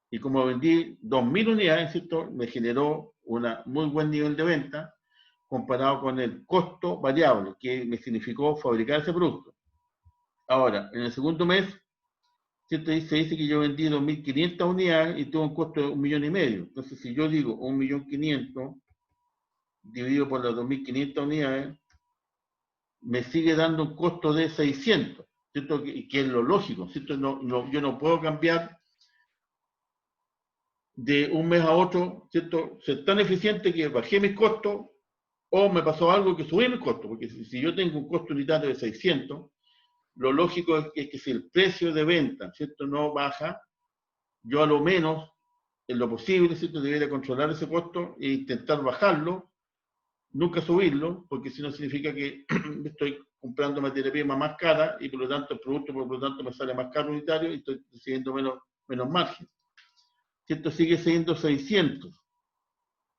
Speaker 1: Y como vendí 2.000 unidades, ¿cierto? Me generó un muy buen nivel de venta comparado con el costo variable que me significó fabricar ese producto. Ahora, en el segundo mes, ¿cierto? Se dice que yo vendí 2.500 unidades y tuve un costo de 1,5 millones. Entonces, si yo digo 1.500.000 dividido por las 2.500 unidades, me sigue dando un costo de 600, ¿cierto? Que es lo lógico, ¿cierto? Yo no puedo cambiar de un mes a otro, ¿cierto? Ser tan eficiente que bajé mis costos o me pasó algo que subí mis costos, porque si yo tengo un costo unitario de 600, lo lógico es que si el precio de venta, ¿cierto?, no baja, yo a lo menos, en lo posible, ¿cierto?, debería controlar ese costo e intentar bajarlo, nunca subirlo, porque si no significa que estoy comprando materia prima más cara y por lo tanto el producto por lo tanto me sale más caro unitario y estoy recibiendo menos margen. ¿Cierto? Sigue siendo 600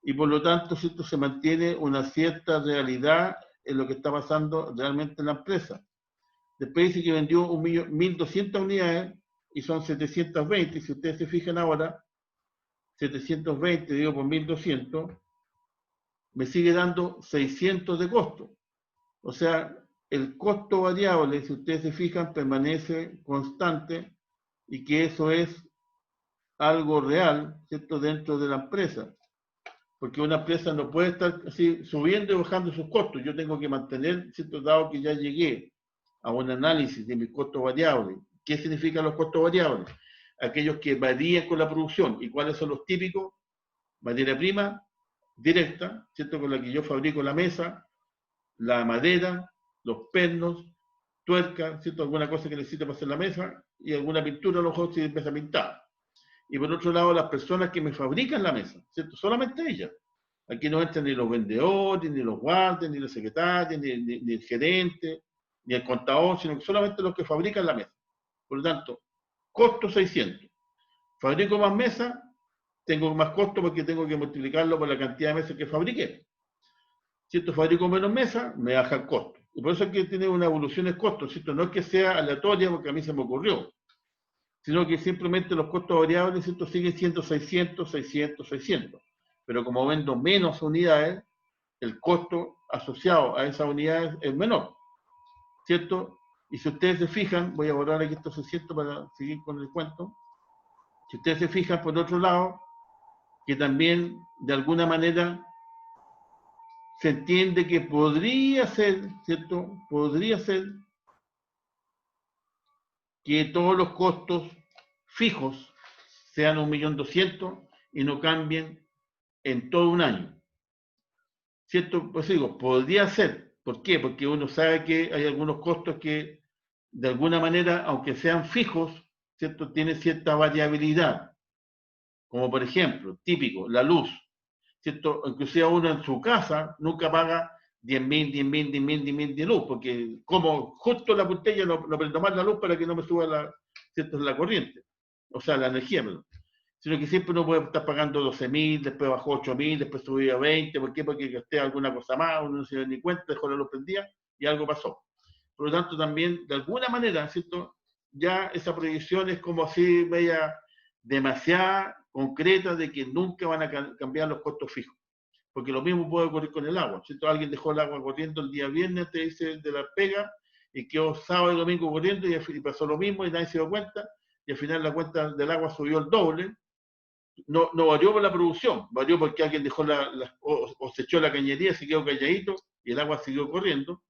Speaker 1: y por lo tanto, ¿cierto?, se mantiene una cierta realidad en lo que está pasando realmente en la empresa. Después dice que vendió 1.200 unidades y son 720. Si ustedes se fijan ahora, 720 dividido por 1.200 me sigue dando 600 de costo. O sea, el costo variable, si ustedes se fijan, permanece constante y que eso es algo real, ¿cierto?, dentro de la empresa. Porque una empresa no puede estar así subiendo y bajando sus costos. Yo tengo que mantener, ¿cierto?, dado que ya llegué a un análisis de mis costos variables. ¿Qué significan los costos variables? Aquellos que varían con la producción. ¿Y cuáles son los típicos? Materia prima directa, ¿cierto?, con la que yo fabrico la mesa, la madera, los pernos, tuerca, ¿cierto?, alguna cosa que necesite para hacer la mesa y alguna pintura a lo mejor si empieza a pintar. Y por otro lado, las personas que me fabrican la mesa, ¿cierto?, solamente ellas. Aquí no entran ni los vendedores, ni los guardias, ni los secretarios, ni el gerente, ni el contador, sino que solamente los que fabrican la mesa. Por lo tanto, costo 600. Fabrico más mesas, tengo más costo porque tengo que multiplicarlo por la cantidad de mesas que fabriqué. Si esto fabrico menos mesas, me baja el costo. Y por eso es que tiene una evolución de costos, ¿cierto? No es que sea aleatoria porque a mí se me ocurrió, sino que simplemente los costos variables, ¿cierto? Siguen siendo 600, 600, 600. Pero como vendo menos unidades, el costo asociado a esas unidades es menor, ¿cierto? Y si ustedes se fijan, voy a borrar aquí estos 600 para seguir con el cuento. Si ustedes se fijan, por otro lado, que también de alguna manera se entiende que podría ser, ¿cierto? Podría ser que todos los costos fijos sean 1.200.000 y no cambien en todo un año. ¿Cierto? Pues digo, podría ser. ¿Por qué? Porque uno sabe que hay algunos costos que, de alguna manera, aunque sean fijos, ¿cierto? Tienen cierta variabilidad. Como por ejemplo, típico, la luz. ¿Cierto? Inclusive uno en su casa nunca paga 10.000, 10.000, 10.000, 10.000 de luz, porque como justo la puntilla no prendo más la luz para que no me suba ¿cierto? La corriente, o sea, la energía, perdón. Sino que siempre uno puede estar pagando 12.000, después bajó 8.000, después subió a 20, ¿por qué? Porque gasté alguna cosa más, uno no se dio ni cuenta, dejó la luz prendida y algo pasó. Por lo tanto, también, de alguna manera, ¿cierto? Ya esa proyección es como si vaya demasiada concreta de que nunca van a cambiar los costos fijos. Porque lo mismo puede ocurrir con el agua. ¿Cierto? Alguien dejó el agua corriendo el día viernes, te dice de la pega, y quedó sábado y domingo corriendo y pasó lo mismo y nadie se dio cuenta, y al final la cuenta del agua subió el doble. No varió por la producción, varió porque alguien dejó o se echó la cañería, se quedó calladito y el agua siguió corriendo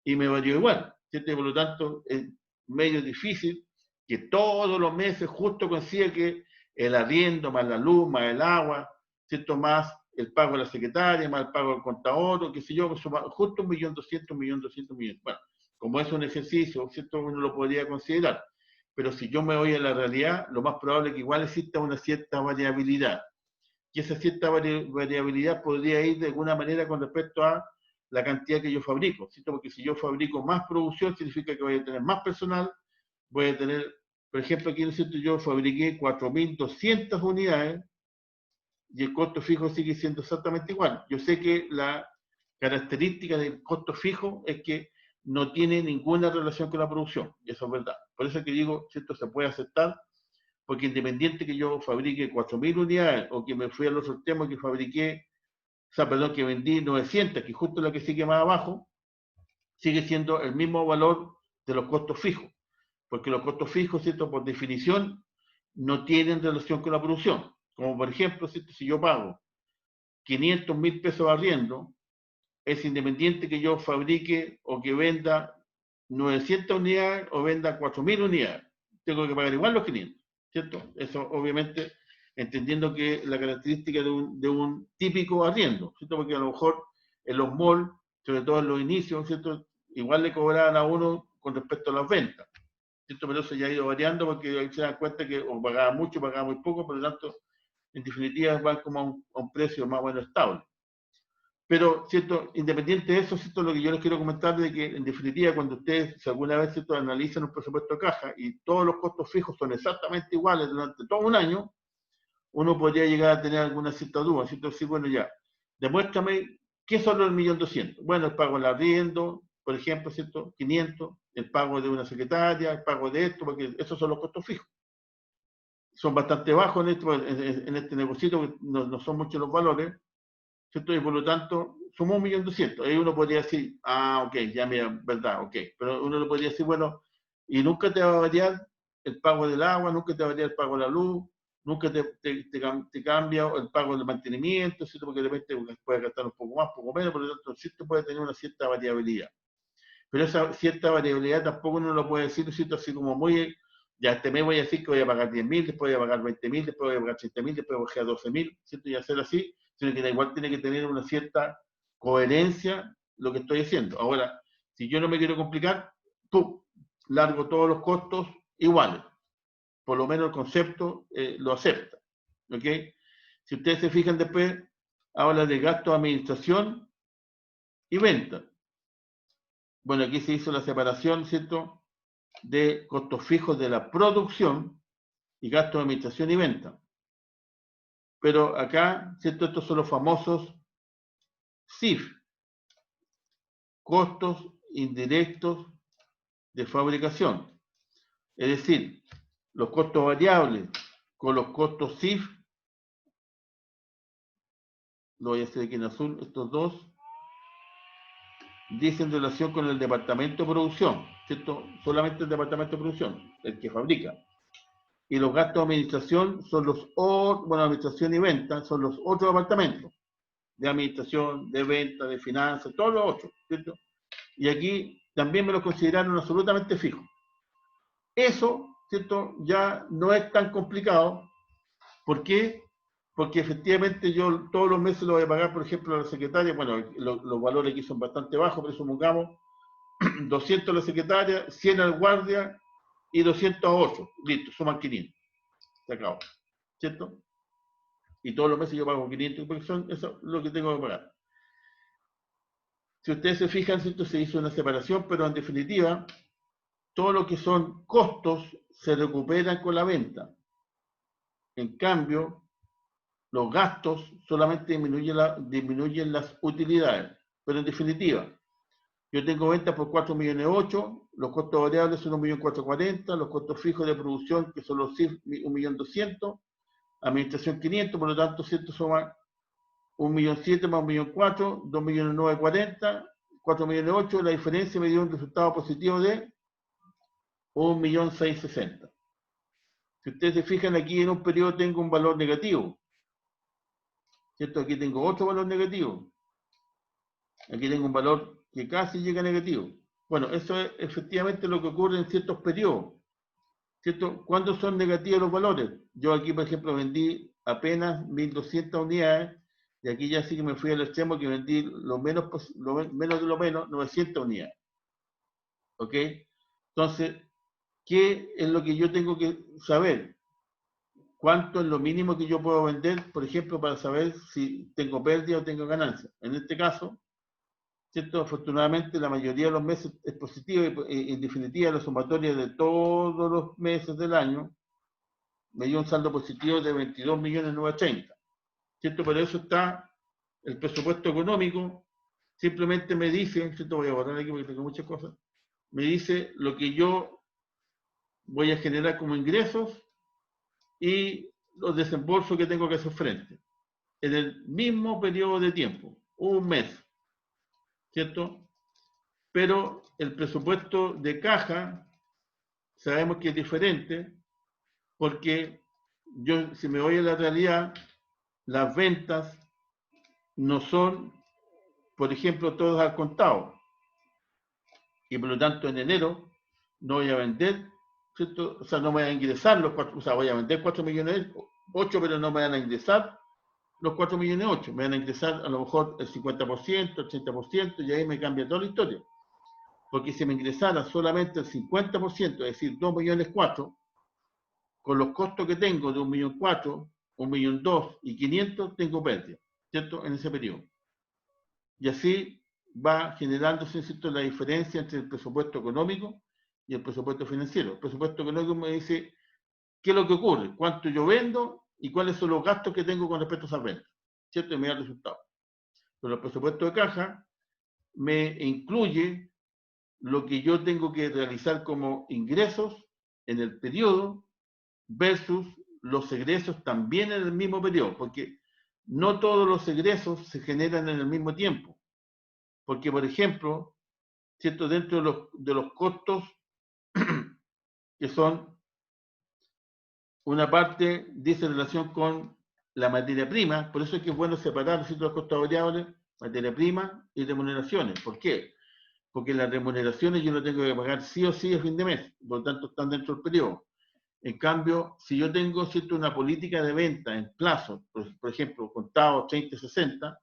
Speaker 1: y me varió igual. ¿Cierto? Y por lo tanto, es medio difícil que todos los meses justo consiga que el arriendo, más la luz, más el agua, ¿cierto? Más el pago de la secretaria, más el pago del contador, o qué sé yo, justo 1.200.000, 1.200.000. Bueno, como es un ejercicio, ¿cierto? Uno lo podría considerar. Pero si yo me voy a la realidad, lo más probable es que igual exista una cierta variabilidad. Y esa cierta variabilidad podría ir de alguna manera con respecto a la cantidad que yo fabrico, ¿cierto? Porque si yo fabrico más producción, significa que voy a tener más personal, voy a tener, por ejemplo, aquí, ¿no es cierto? Yo fabriqué 4.200 unidades y el costo fijo sigue siendo exactamente igual. Yo sé que la característica del costo fijo es que no tiene ninguna relación con la producción, y eso es verdad. Por eso es que digo, ¿cierto? Se puede aceptar, porque independiente que yo fabrique 4.000 unidades o que me fui al otro extremo y que fabriqué, o sea, perdón, que vendí 900, que justo la que sigue más abajo, sigue siendo el mismo valor de los costos fijos, porque los costos fijos, ¿cierto? Por definición, no tienen relación con la producción. Como por ejemplo, ¿cierto? Si yo pago 500.000 pesos arriendo, es independiente que yo fabrique o que venda 900 unidades o venda 4.000 unidades. Tengo que pagar igual los 500, ¿cierto? Eso obviamente entendiendo que la característica de un típico arriendo, ¿cierto? Porque a lo mejor en los malls, sobre todo en los inicios, ¿cierto? Igual le cobraban a uno con respecto a las ventas, ¿cierto? Pero eso ya ha ido variando porque ahí se dan cuenta que o pagaba mucho, pagaba muy poco, por lo tanto, en definitiva van como a un precio más o menos estable. Pero, ¿cierto? Independiente de eso, ¿cierto? Lo que yo les quiero comentar es que, en definitiva, cuando ustedes, si alguna vez, ¿cierto? Analizan un presupuesto de caja y todos los costos fijos son exactamente iguales durante todo un año, uno podría llegar a tener alguna cierta duda, ¿cierto? Sí, bueno, ya, demuéstrame qué son los 1.200.000. Bueno, el pago del arriendo, por ejemplo, ¿cierto? 500, el pago de una secretaria, el pago de esto, porque esos son los costos fijos. Son bastante bajos en este negocio, no son muchos los valores, ¿cierto? Y por lo tanto, sumó 1.200.000. Ahí uno podría decir, ah, ok, ya mira, verdad, ok. Pero uno lo podría decir, bueno, y nunca te va a variar el pago del agua, nunca te va a variar el pago de la luz, nunca te cambia el pago del mantenimiento, ¿cierto? Porque de repente puede gastar un poco más, un poco menos, por lo tanto, sí puede tener una cierta variabilidad. Pero esa cierta variabilidad tampoco uno lo puede decir, ¿cierto? Así como muy, ya este mes voy a decir que voy a pagar 10.000, después voy a pagar 20.000, después voy a pagar 30.000, después voy a pagar 12.000, ¿cierto? Y hacer así, sino que igual tiene que tener una cierta coherencia lo que estoy haciendo. Ahora, si yo no me quiero complicar, ¡pum!, largo todos los costos iguales. Por lo menos el concepto lo acepta. ¿Ok? Si ustedes se fijan después, habla de gasto de administración y venta. Bueno, aquí se hizo la separación, ¿cierto?, de costos fijos de la producción y gastos de administración y venta. Pero acá, ¿cierto?, estos son los famosos CIF, costos indirectos de fabricación. Es decir, los costos variables con los costos CIF, lo voy a hacer aquí en azul, estos dos, dicen relación con el departamento de producción, ¿cierto? Solamente el departamento de producción, el que fabrica. Y los gastos de administración son administración y venta son los otros departamentos, de administración, de venta, de finanzas, todos los otros, ¿cierto? Y aquí también me lo consideraron absolutamente fijo. Eso, ¿cierto? Ya no es tan complicado. ¿Por qué? Porque efectivamente yo todos los meses lo voy a pagar, por ejemplo, a la secretaria. Bueno, los valores aquí son bastante bajos, pero supongamos 200 a la secretaria, 100 al guardia y 200 a 8. Listo, suman 500. Se acabó. ¿Cierto? Y todos los meses yo pago 500, porque eso es lo que tengo que pagar. Si ustedes se fijan, ¿cierto? Se hizo una separación, pero en definitiva, todo lo que son costos se recuperan con la venta. En cambio, los gastos solamente disminuyen las utilidades. Pero en definitiva, yo tengo ventas por 4,8 millones, los costos variables son 1,440,000, los costos fijos de producción, que son los CIF, 1,200,000, administración 500, por lo tanto, ¿cierto? Suma 1,700,000 más 1,400,000, 2,940,000, 4,8 millones, la diferencia me dio un resultado positivo de 1,660,000. Si ustedes se fijan, aquí en un periodo tengo un valor negativo, ¿cierto? Aquí tengo otro valor negativo. Aquí tengo un valor que casi llega a negativo. Bueno, eso es efectivamente lo que ocurre en ciertos periodos, ¿cierto? ¿Cuándo son negativos los valores? Yo aquí, por ejemplo, vendí apenas 1.200 unidades, y aquí ya sí que me fui al extremo que vendí lo menos de lo menos, 900 unidades. ¿Ok? Entonces, ¿qué es lo que yo tengo que saber? ¿Cuánto es lo mínimo que yo puedo vender, por ejemplo, para saber si tengo pérdida o tengo ganancia? En este caso, ¿cierto? Afortunadamente, la mayoría de los meses es positivo y en definitiva, la sumatoria de todos los meses del año me dio un saldo positivo de 22,930,000. ¿Cierto? Pero eso está el presupuesto económico, simplemente me dice, ¿cierto? Voy a borrar aquí porque tengo muchas cosas, me dice lo que yo voy a generar como ingresos y los desembolsos que tengo que hacer frente en el mismo periodo de tiempo, un mes, ¿cierto? Pero el presupuesto de caja sabemos que es diferente porque yo, si me voy a la realidad, las ventas no son, por ejemplo, todas al contado. Y por lo tanto, en enero no voy a vender, ¿cierto? O sea, no me voy a ingresar los 4, o sea, voy a vender 4,8 millones, pero no me van a ingresar los 4,8 millones, me van a ingresar a lo mejor el 50%, el 80%, y ahí me cambia toda la historia. Porque si me ingresara solamente el 50%, es decir, 2,4 millones, con los costos que tengo de 1,4 millones, 1,2 millones y 500, tengo pérdida, ¿cierto? En ese periodo. Y así va generándose, ¿cierto?, la diferencia entre el presupuesto económico y el presupuesto financiero. El presupuesto económico me dice qué es lo que ocurre, cuánto yo vendo y cuáles son los gastos que tengo con respecto a esas ventas, ¿cierto? Y me da el resultado. Pero el presupuesto de caja me incluye lo que yo tengo que realizar como ingresos en el periodo versus los egresos también en el mismo periodo, porque no todos los egresos se generan en el mismo tiempo. Porque, por ejemplo, ¿cierto? Dentro de los costos que son una parte, dice relación con la materia prima, por eso es que es bueno separar, ¿cierto?, los costos variables, materia prima y remuneraciones. ¿Por qué? Porque las remuneraciones yo no tengo que pagar sí o sí a fin de mes, por lo tanto están dentro del periodo. En cambio, si yo tengo, ¿cierto?, una política de venta en plazo, por ejemplo, contado 30-60,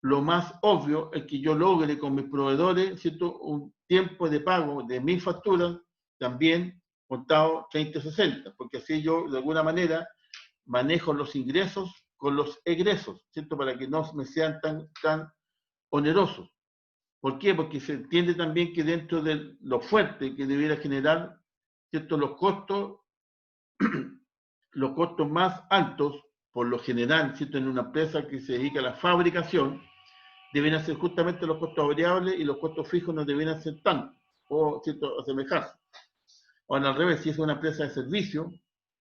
Speaker 1: lo más obvio es que yo logre con mis proveedores, ¿cierto?, un tiempo de pago de mis facturas también contado 30-60, porque así yo de alguna manera manejo los ingresos con los egresos, ¿cierto?, para que no me sean tan onerosos. ¿Por qué? Porque se entiende también que dentro de lo fuerte que debiera generar, ¿cierto?, los costos más altos, por lo general, ¿cierto?, en una empresa que se dedica a la fabricación, deben ser justamente los costos variables y los costos fijos no deben ser tanto, o ¿cierto? Asemejarse. Ahora al revés, si es una empresa de servicio,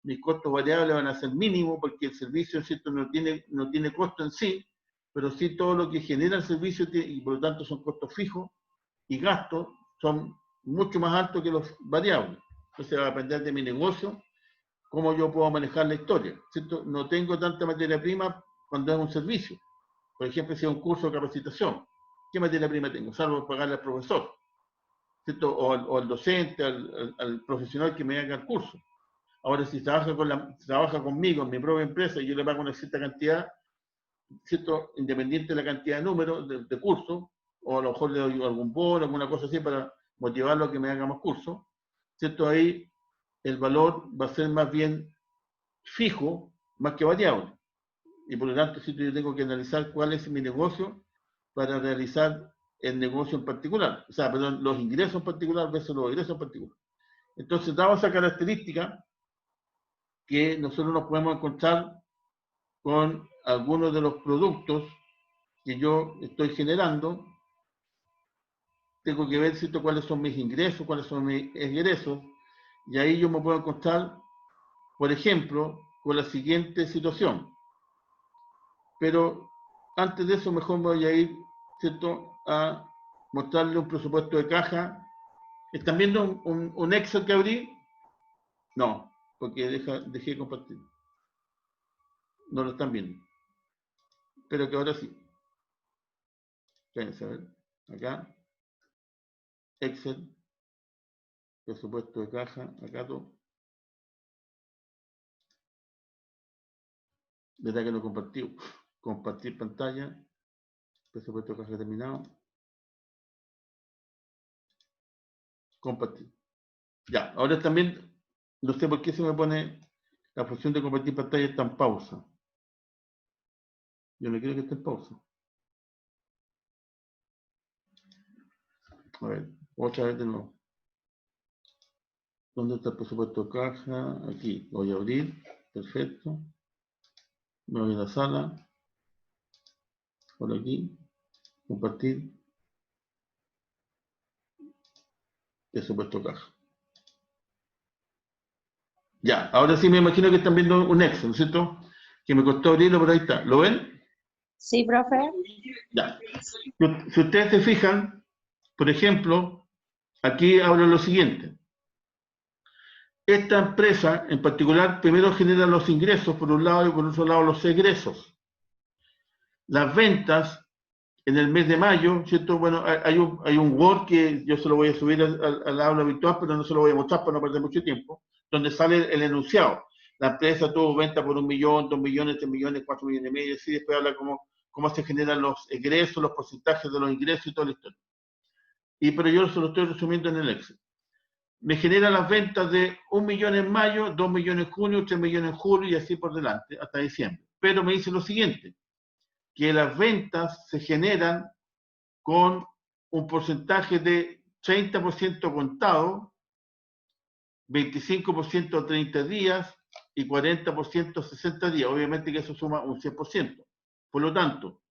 Speaker 1: mis costos variables van a ser mínimos porque el servicio, ¿cierto? no tiene costo en sí, pero sí todo lo que genera el servicio y por lo tanto son costos fijos y gastos son mucho más altos que los variables. Entonces va a depender de mi negocio cómo yo puedo manejar la historia, ¿cierto? No tengo tanta materia prima cuando es un servicio. Por ejemplo, si es un curso de capacitación, ¿qué materia prima tengo? Salvo pagarle al profesor, ¿cierto? O al docente, al profesional que me haga el curso. Ahora, si trabaja conmigo en mi propia empresa y yo le pago una cierta cantidad, ¿cierto? Independiente de la cantidad de números de cursos, o a lo mejor le doy algún bono, alguna cosa así para motivarlo a que me haga más cursos, ¿cierto? Ahí el valor va a ser más bien fijo, más que variable. Y por lo tanto, si yo tengo que analizar cuál es mi negocio para realizar el negocio en particular. O sea, perdón, los ingresos en particular versus los egresos en particular. Entonces, dado esa característica, que nosotros nos podemos encontrar con algunos de los productos que yo estoy generando, tengo que ver, ¿cierto?, cuáles son mis ingresos, cuáles son mis egresos, y ahí yo me puedo encontrar, por ejemplo, con la siguiente situación. Pero antes de eso, mejor me voy a ir, ¿cierto?, a mostrarle un presupuesto de caja. ¿Están viendo un Excel que abrí? No, porque dejé de compartir. No lo están viendo. Pero que ahora sí. Fíjense, a ver. Acá. Excel. Presupuesto de caja. Acá todo. ¿Verdad que lo compartí? Compartir pantalla. Presupuesto de caja terminado. Compartir. Ya, ahora también, no sé por qué se me pone la función de compartir pantalla está en pausa. Yo no quiero que esté en pausa. A ver, otra vez de nuevo. ¿Dónde está el presupuesto de caja? Aquí, voy a abrir. Perfecto. Me voy a la sala. Por aquí. Compartir. Presupuesto de caja. Ya, ahora sí me imagino que están viendo un Excel, ¿no es cierto? Que me costó abrirlo, pero ahí está. ¿Lo ven?
Speaker 2: Sí, profe.
Speaker 1: Ya. Si ustedes se fijan, por ejemplo, aquí hablo lo siguiente. Esta empresa en particular primero genera los ingresos por un lado y por otro lado los egresos. Las ventas en el mes de mayo, ¿cierto? Bueno, hay un Word que yo se lo voy a subir al aula virtual, pero no se lo voy a mostrar para no perder mucho tiempo, donde sale el enunciado. La empresa tuvo venta por 1 millón, 2 millones, 3 millones, 4 millones y medio, y después habla cómo se generan los egresos, los porcentajes de los ingresos y toda la historia. Pero yo se lo estoy resumiendo en el Excel. Me generan las ventas de 1 millón en mayo, 2 millones en junio, 3 millones en julio y así por delante, hasta diciembre. Pero me dice lo siguiente, que las ventas se generan con un porcentaje de 30% contado, 25% a 30 días y 40% a 60 días. Obviamente que eso suma un 100%. Por lo tanto,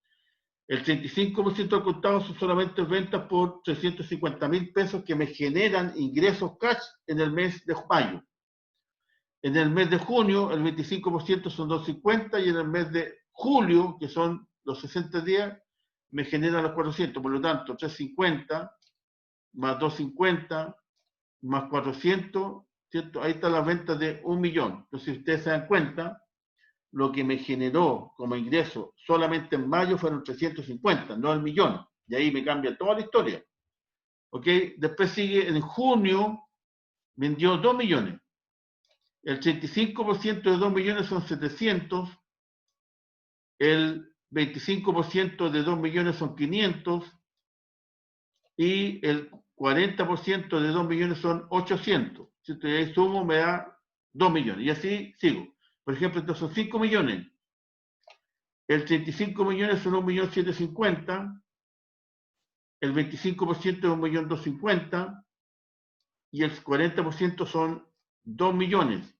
Speaker 1: el 35% al contado son solamente ventas por 350.000 pesos que me generan ingresos cash en el mes de mayo. En el mes de junio, el 25% son 250 y en el mes de julio, que son los 60 días, me generan los 400. Por lo tanto, 350 más 250 más 400, ¿cierto? Ahí está la venta de 1 millón. Entonces, si ustedes se dan cuenta, lo que me generó como ingreso solamente en mayo fueron 350, no el millón. Y ahí me cambia toda la historia. ¿Ok? Después sigue en junio, vendió 2 millones. El 35% de 2 millones son 700. El 25% de 2 millones son 500. Y el 40% de 2 millones son 800. Si ustedes sumo, me da 2 millones. Y así sigo. Por ejemplo, estos son 5 millones. El 35 millones son 1.750.000, el 25% es 1.250.000 y el 40% son 2 millones.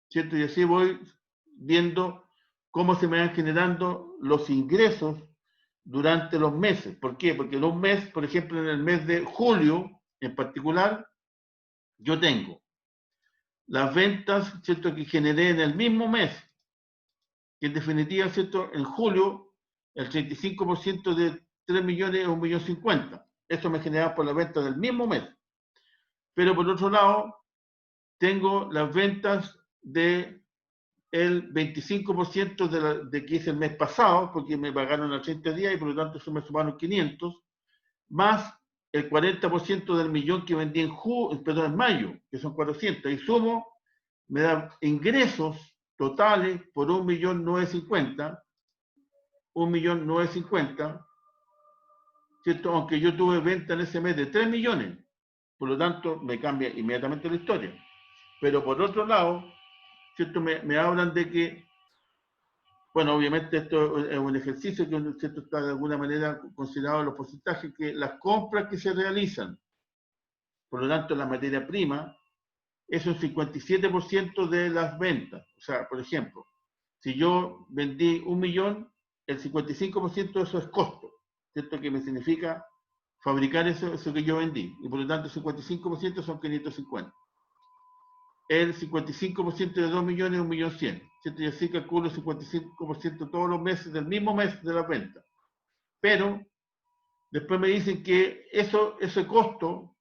Speaker 1: ¿Cierto? Y así voy viendo cómo se me van generando los ingresos durante los meses. ¿Por qué? Porque en un mes, por ejemplo, en el mes de julio en particular, yo tengo las ventas, ¿cierto?, que generé en el mismo mes, que en definitiva, ¿cierto?, en julio, el 35% de 3 millones es 1.050.000. Eso me generaba por la venta del mismo mes. Pero por otro lado, tengo las ventas de el 25% de que hice el mes pasado, porque me pagaron a 30 días y por lo tanto se me sumaron 500, más el 40% del millón que vendí en mayo, que son 400, y sumo, me da ingresos totales por 1.950.000, ¿cierto? Aunque yo tuve venta en ese mes de 3 millones, por lo tanto me cambia inmediatamente la historia. Pero por otro lado, ¿cierto? Me hablan de que, bueno, obviamente esto es un ejercicio que, ¿cierto?, está de alguna manera considerado en los porcentajes, que las compras que se realizan, por lo tanto la materia prima, es un 57% de las ventas. O sea, por ejemplo, si yo vendí 1 millón, el 55% de eso es costo, ¿cierto? Que me significa fabricar eso que yo vendí. Y por lo tanto el 55% son 550. El 55% de 2 millones es 1.100.000. ¿Cierto? Y así calculo el 55% todos los meses del mismo mes de la venta. Pero después me dicen que ese costo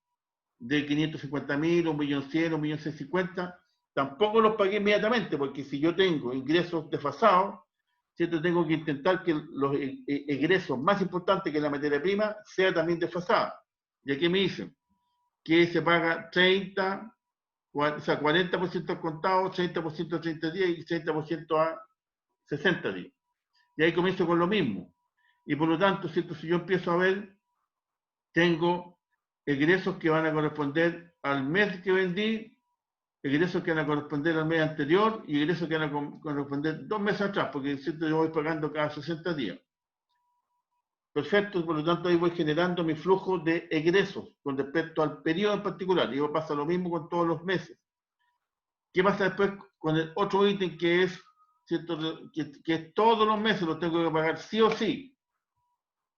Speaker 1: de 550.000, 1.100.000, 1.150.000, tampoco los pagué inmediatamente, porque si yo tengo ingresos desfasados, ¿cierto?, tengo que intentar que los ingresos más importantes que la materia prima sea también desfasada. Y aquí me dicen que se paga 30, o sea, 40% al contado, 30% a 30 días y 30% a 60 días. Y ahí comienzo con lo mismo. Y por lo tanto, ¿cierto?, si yo empiezo a ver, tengo egresos que van a corresponder al mes que vendí, egresos que van a corresponder al mes anterior y egresos que van a corresponder 2 meses atrás, porque ¿cierto?, yo voy pagando cada 60 días. Perfecto, por lo tanto ahí voy generando mi flujo de egresos con respecto al periodo en particular. Y pasa lo mismo con todos los meses. ¿Qué pasa después con el otro ítem que es, ¿cierto?, que todos los meses los tengo que pagar sí o sí,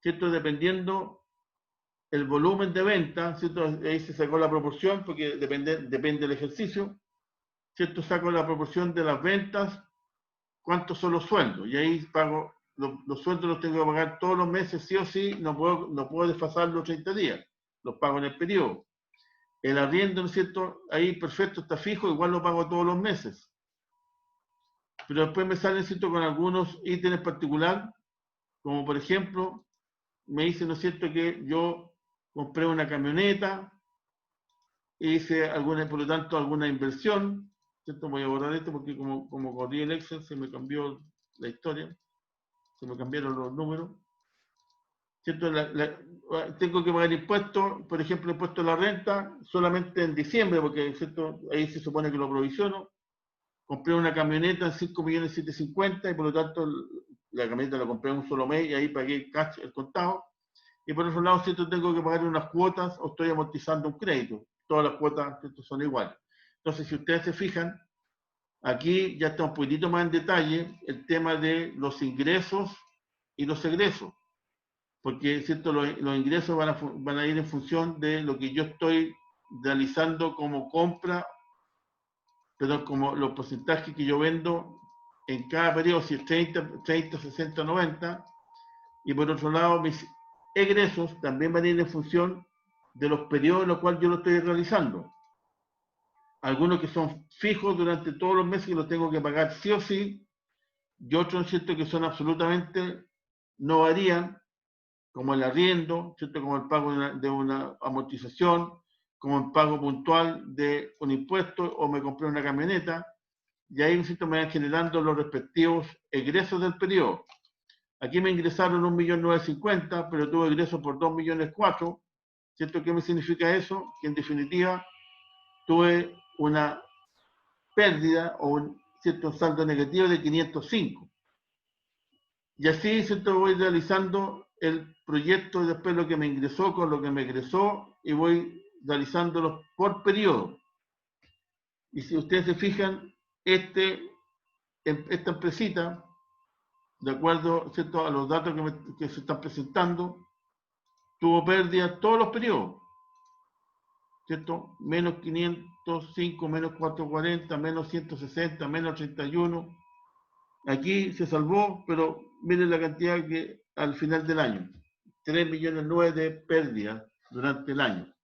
Speaker 1: ¿cierto?, dependiendo el volumen de venta, ¿cierto? Ahí se sacó la proporción, porque depende del ejercicio, ¿cierto? Saco la proporción de las ventas, cuántos son los sueldos, y ahí pago, los sueldos los tengo que pagar todos los meses, sí o sí, no puedo desfasar los 30 días, los pago en el periodo. El arriendo, ¿no es cierto? Ahí perfecto, está fijo, igual lo pago todos los meses. Pero después me salen, ¿cierto?, con algunos ítems en particular, como por ejemplo, me dicen, ¿no es cierto?, que yo compré una camioneta, hice por lo tanto, alguna inversión, ¿cierto? Voy a borrar esto porque como corrí el Excel se me cambió la historia, se me cambiaron los números, ¿cierto? Tengo que pagar impuestos, por ejemplo, impuesto a la renta, solamente en diciembre, porque, ¿cierto?, ahí se supone que lo provisiono. Compré una camioneta en 5.750.000 y por lo tanto la camioneta la compré en un solo mes y ahí pagué cash el contado. Y por otro lado, ¿cierto?, tengo que pagar unas cuotas o estoy amortizando un crédito. Todas las cuotas, ¿cierto?, son iguales. Entonces, si ustedes se fijan, aquí ya está un poquitito más en detalle el tema de los ingresos y los egresos. Porque, ¿cierto?, los ingresos van a ir en función de lo que yo estoy realizando como compra, pero como los porcentajes que yo vendo en cada periodo, si es 30, 60, 90, y por otro lado, mis egresos también van a ir en función de los periodos en los cuales yo lo estoy realizando. Algunos que son fijos durante todos los meses y los tengo que pagar sí o sí, y otros, ¿cierto?, que son absolutamente, no varían, como el arriendo, ¿cierto?, como el pago de una amortización, como el pago puntual de un impuesto o me compré una camioneta, y ahí, ¿cierto?, me van generando los respectivos egresos del periodo. Aquí me ingresaron 1.950.000, pero tuve ingresos por 2.400.000, ¿cierto? ¿Qué me significa eso? Que en definitiva tuve una pérdida o un cierto saldo negativo de 505. Y así, ¿cierto?, voy realizando el proyecto, después lo que me ingresó con lo que me egresó, y voy realizándolos por periodo. Y si ustedes se fijan, esta empresita de acuerdo, ¿cierto?, a los datos que se están presentando, tuvo pérdida todos los periodos, ¿cierto? Menos 505, menos 440, menos 160, menos 31. Aquí se salvó, pero miren la cantidad que al final del año, 3,9 millones de pérdidas durante el año.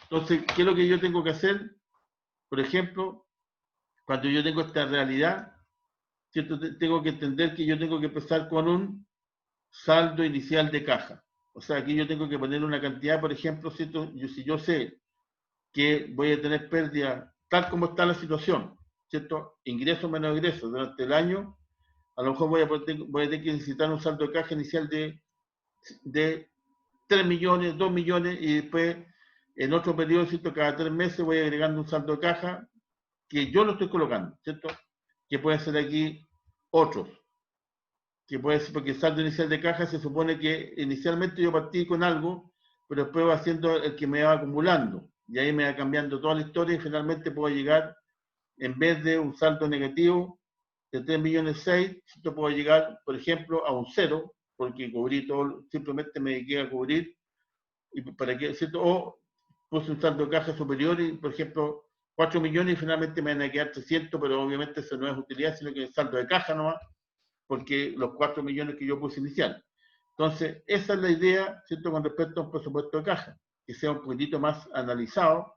Speaker 1: Entonces, ¿qué es lo que yo tengo que hacer? Por ejemplo, cuando yo tengo esta realidad, ¿cierto?, tengo que entender que yo tengo que empezar con un saldo inicial de caja. O sea, aquí yo tengo que poner una cantidad, por ejemplo, ¿cierto? Si yo sé que voy a tener pérdida, tal como está la situación, ¿cierto? Ingresos menos ingresos durante el año, a lo mejor voy a tener que necesitar un saldo de caja inicial de 3 millones, 2 millones, y después en otro periodo, ¿cierto?, cada 3 meses voy agregando un saldo de caja que yo lo estoy colocando, ¿cierto? Que puede ser aquí otros, que puede ser, porque el saldo inicial de caja se supone que inicialmente yo partí con algo, pero después va siendo el que me va acumulando, y ahí me va cambiando toda la historia y finalmente puedo llegar, en vez de un saldo negativo de 3 millones 6, ¿cierto?, puedo llegar, por ejemplo, a un cero, porque cubrí todo, simplemente me dediqué a cubrir, y para que, ¿cierto? O puse un saldo de caja superior y, por ejemplo, 4 millones y finalmente me van a quedar 300, pero obviamente eso no es utilidad, sino que es saldo de caja nomás, porque los 4 millones que yo puse inicial. Entonces, esa es la idea, ¿cierto?, con respecto a un presupuesto de caja, que sea un poquitito más analizado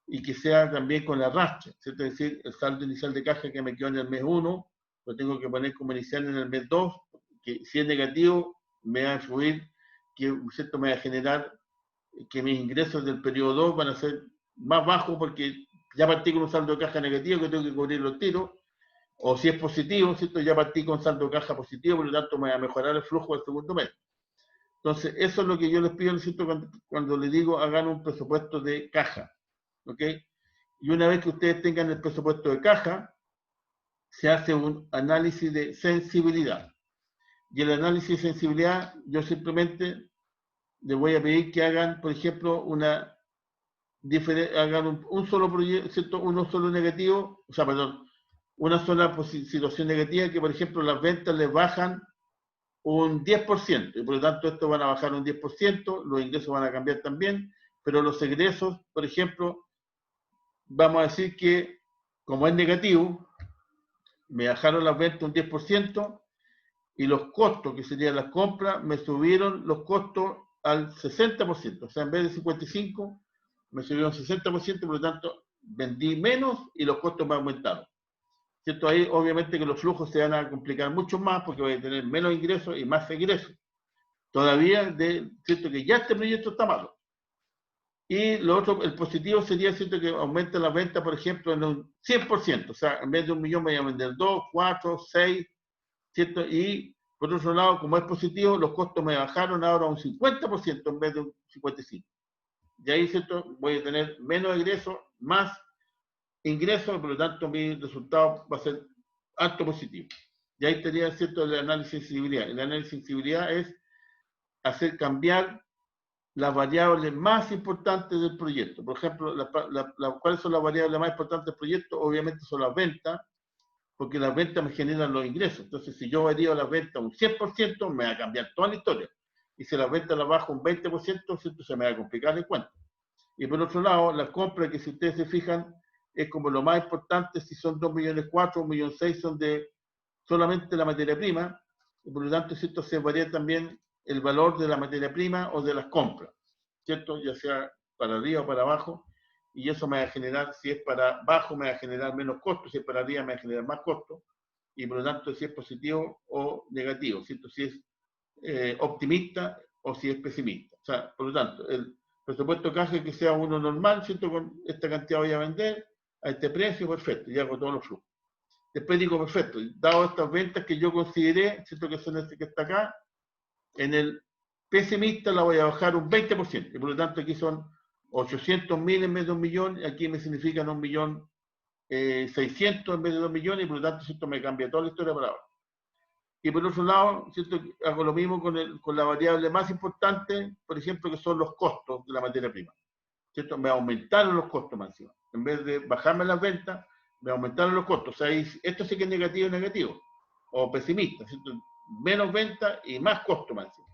Speaker 1: y que sea también con arrastre, ¿cierto? Es decir, el saldo inicial de caja que me quedó en el mes 1, lo tengo que poner como inicial en el mes 2, que si es negativo, me va a influir, que, ¿cierto?, me va a generar que mis ingresos del periodo 2 van a ser más bajos porque ya partí con un saldo de caja negativo que tengo que cubrir los tiros, o si es positivo, ¿cierto?, ya partí con saldo de caja positivo, por lo tanto me va a mejorar el flujo del segundo mes. Entonces, eso es lo que yo les pido, ¿cierto?, cuando les digo hagan un presupuesto de caja, ¿ok? Y una vez que ustedes tengan el presupuesto de caja, se hace un análisis de sensibilidad. Y el análisis de sensibilidad, yo simplemente les voy a pedir que hagan, por ejemplo, hagan un solo proyecto, ¿cierto?, uno solo negativo, o sea, perdón, una sola situación negativa, que por ejemplo las ventas les bajan un 10%, y por lo tanto esto van a bajar un 10%, los ingresos van a cambiar también, pero los egresos, por ejemplo, vamos a decir que como es negativo, me bajaron las ventas un 10%, y los costos, que serían las compras, me subieron los costos al 60%. O sea, en vez de 55, me subieron 60%, por lo tanto, vendí menos y los costos me aumentaron. ¿Cierto? Ahí, obviamente, que los flujos se van a complicar mucho más porque voy a tener menos ingresos y más ingresos. Todavía, ¿cierto?, que ya este proyecto está malo. Y lo otro, el positivo sería, ¿cierto?, que aumenta la venta, por ejemplo, en un 100%. O sea, en vez de 1 millón, voy a vender 2, 4, 6, ¿cierto? Y por otro lado, como es positivo, los costos me bajaron ahora a un 50% en vez de un 55%. Y ahí, ¿cierto?, voy a tener menos ingresos, más ingresos, y por lo tanto mi resultado va a ser alto positivo. Y ahí estaría, ¿cierto?, el análisis de sensibilidad. El análisis de sensibilidad es hacer cambiar las variables más importantes del proyecto. Por ejemplo, ¿cuáles son las variables más importantes del proyecto? Obviamente son las ventas, porque las ventas me generan los ingresos. Entonces, si yo varío las ventas un 100%, me va a cambiar toda la historia. Y si las ventas las bajo un 20%, ¿cierto?, se me va a complicar el cuento. Y por otro lado, las compras, que si ustedes se fijan, es como lo más importante. Si son 2 millones 4, 1 millón 6 son de solamente la materia prima, y por lo tanto, ¿cierto?, se varía también el valor de la materia prima o de las compras, ¿cierto?, ya sea para arriba o para abajo, y eso me va a generar, si es para abajo, me va a generar menos costos, si es para arriba, me va a generar más costos, y por lo tanto, si es positivo o negativo, ¿cierto?, si es optimista o si es pesimista. O sea, por lo tanto, el presupuesto de caja, que sea uno normal, ¿cierto?, con esta cantidad voy a vender a este precio, perfecto, y hago todos los flujos. Después digo, perfecto, dado estas ventas que yo consideré, ¿cierto?, que son este que está acá, en el pesimista la voy a bajar un 20%, y por lo tanto aquí son 800.000 en vez de 1 millón, aquí me significan 1.600.000 en vez de 2 millones, y por lo tanto, ¿cierto?, me cambia toda la historia para ahora. Y por otro lado, ¿cierto?, hago lo mismo con la variable más importante, por ejemplo, que son los costos de la materia prima, ¿cierto? Me aumentaron los costos más encima. En vez de bajarme las ventas, me aumentaron los costos. O sea, esto sí que es negativo, o pesimista, ¿cierto? menos venta y más costo más encima.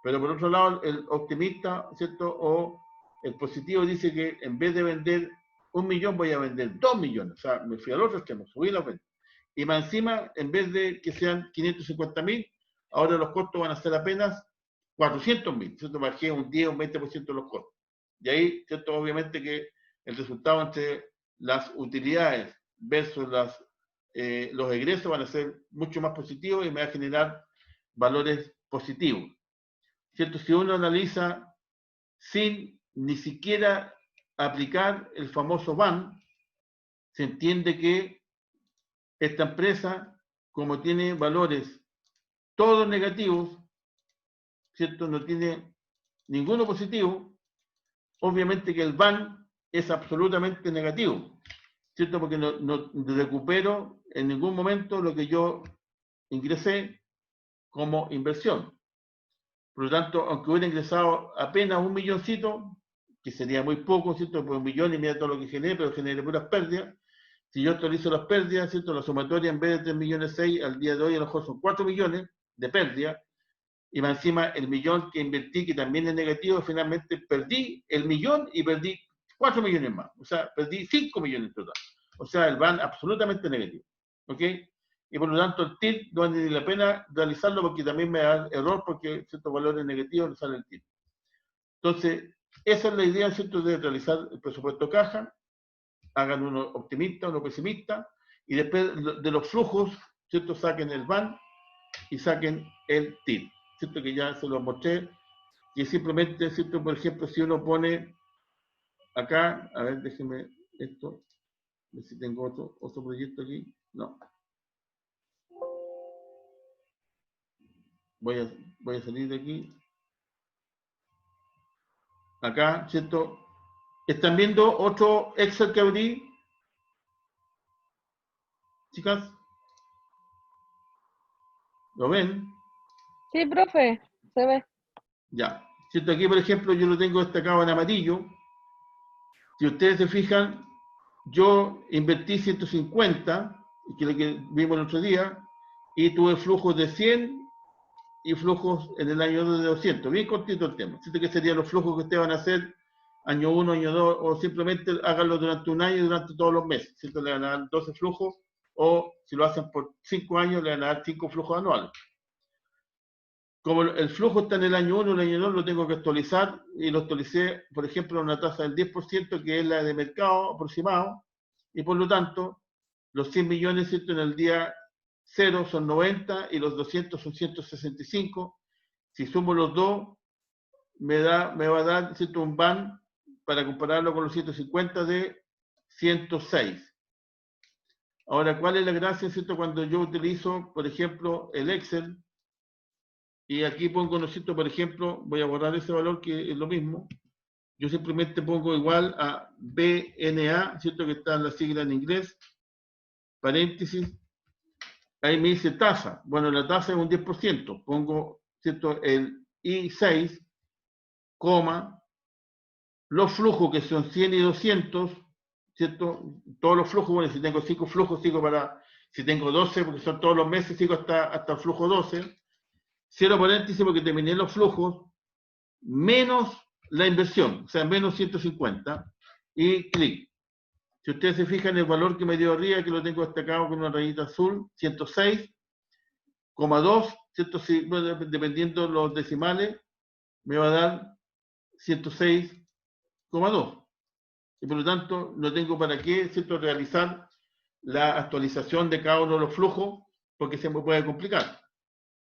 Speaker 1: Pero por otro lado, el optimista, ¿cierto? O el positivo dice que en vez de vender 1 millón, voy a vender 2 millones. O sea, me fui al otro extremo, subí la venta. Y más encima, en vez de que sean 550.000, ahora los costos van a ser apenas 400.000, ¿cierto? Bajé un 10 o un 20% de los costos. Y ahí, ¿cierto? Obviamente que el resultado entre las utilidades versus los egresos van a ser mucho más positivos y me va a generar valores positivos. ¿Cierto? Si uno analiza sin ni siquiera aplicar el famoso BAN, se entiende que esta empresa, como tiene valores todos negativos, ¿cierto? No tiene ninguno positivo, obviamente que el BAN es absolutamente negativo, ¿cierto? Porque no recupero en ningún momento lo que yo ingresé como inversión. Por lo tanto, aunque hubiera ingresado apenas 1 milloncito, que sería muy poco, ¿cierto? Por 1 millón y medio todo lo que genere, pero genere puras pérdidas. Si yo actualizo las pérdidas, ¿cierto? La sumatoria en vez de 3,6 millones al día de hoy a lo mejor son 4 millones de pérdida. Y más encima el millón que invertí, que también es negativo, finalmente perdí el millón y perdí 4 millones más. O sea, perdí 5 millones en total. O sea, el BAN absolutamente negativo. ¿Ok? Y por lo tanto el TIL no vale ni la pena realizarlo porque también me da error porque ciertos valores negativos no sale el TIL. Entonces, esa es la idea, ¿cierto?, de realizar el presupuesto caja. Hagan uno optimista, uno pesimista, y después de los flujos, ¿cierto?, saquen el BAN y saquen el TIL. ¿Cierto? Que ya se los mostré. Y simplemente, ¿cierto?, por ejemplo, si uno pone acá, a ver, déjeme esto, a ver si tengo otro proyecto aquí. No. Voy a salir de aquí. Acá, ¿cierto? ¿Están viendo otro Excel que abrí? Chicas, ¿lo ven?
Speaker 2: Sí, profe, se ve.
Speaker 1: Ya. ¿Cierto? Aquí, por ejemplo, yo lo tengo destacado en amarillo. Si ustedes se fijan, yo invertí 150, que es lo que vimos el otro día, y tuve flujos de 100 y flujos en el año 2 de 200. Bien cortito el tema. ¿Cierto? Que serían los flujos que ustedes van a hacer año 1, año 2, o simplemente háganlo durante un año y durante todos los meses. ¿Cierto? Le van a dar 12 flujos, o si lo hacen por 5 años, le van a dar 5 flujos anuales. Como el flujo está en el año 1, el año 2 lo tengo que actualizar, y lo actualicé, por ejemplo, a una tasa del 10%, que es la de mercado aproximado, y por lo tanto, los 100 millones, ¿cierto?, en el día 0 son 90 y los 200 son 165. Si sumo los dos, me va a dar, ¿cierto?, un BAN, para compararlo con los 150, de 106. Ahora, ¿cuál es la gracia, ¿cierto?, cuando yo utilizo, por ejemplo, el Excel? Y aquí pongo, ¿no es cierto?, por ejemplo, voy a borrar ese valor que es lo mismo. Yo simplemente pongo igual a BNA, ¿cierto?, que está en la sigla en inglés, paréntesis, ahí me dice tasa. Bueno, la tasa es un 10%. Pongo, ¿cierto?, el I6, coma, los flujos que son 100 y 200, ¿cierto? Todos los flujos, bueno, si tengo 5 flujos, sigo para, si tengo 12, porque son todos los meses, sigo hasta el flujo 12. Cierro paréntesis porque terminé los flujos, menos la inversión, o sea, menos 150, y clic. Si ustedes se fijan, el valor que me dio arriba, que lo tengo destacado con una rayita azul, 106,2, dependiendo los decimales, me va a dar 106,2. Y por lo tanto, no tengo para qué, ¿cierto?, realizar la actualización de cada uno de los flujos, porque se me puede complicar.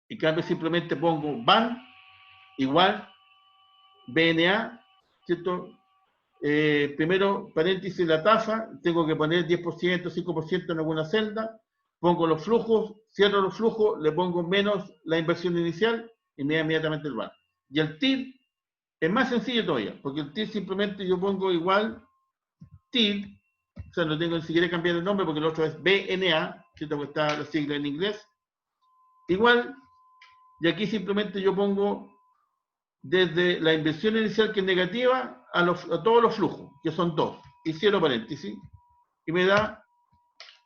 Speaker 1: En cambio, simplemente pongo BAN igual BNA, ¿cierto? Primero, paréntesis, la tasa, tengo que poner 10%, 5% en alguna celda, pongo los flujos, cierro los flujos, le pongo menos la inversión inicial y me da inmediatamente el BAN. Y el TIL es más sencillo todavía, porque el TIL simplemente yo pongo igual TIL, o sea, no tengo ni siquiera que cambiar el nombre porque el otro es BNA, ¿cierto?, porque está la sigla en inglés, igual, y aquí simplemente yo pongo desde la inversión inicial, que es negativa, a todos los flujos, que son 2, y cierro paréntesis, y me da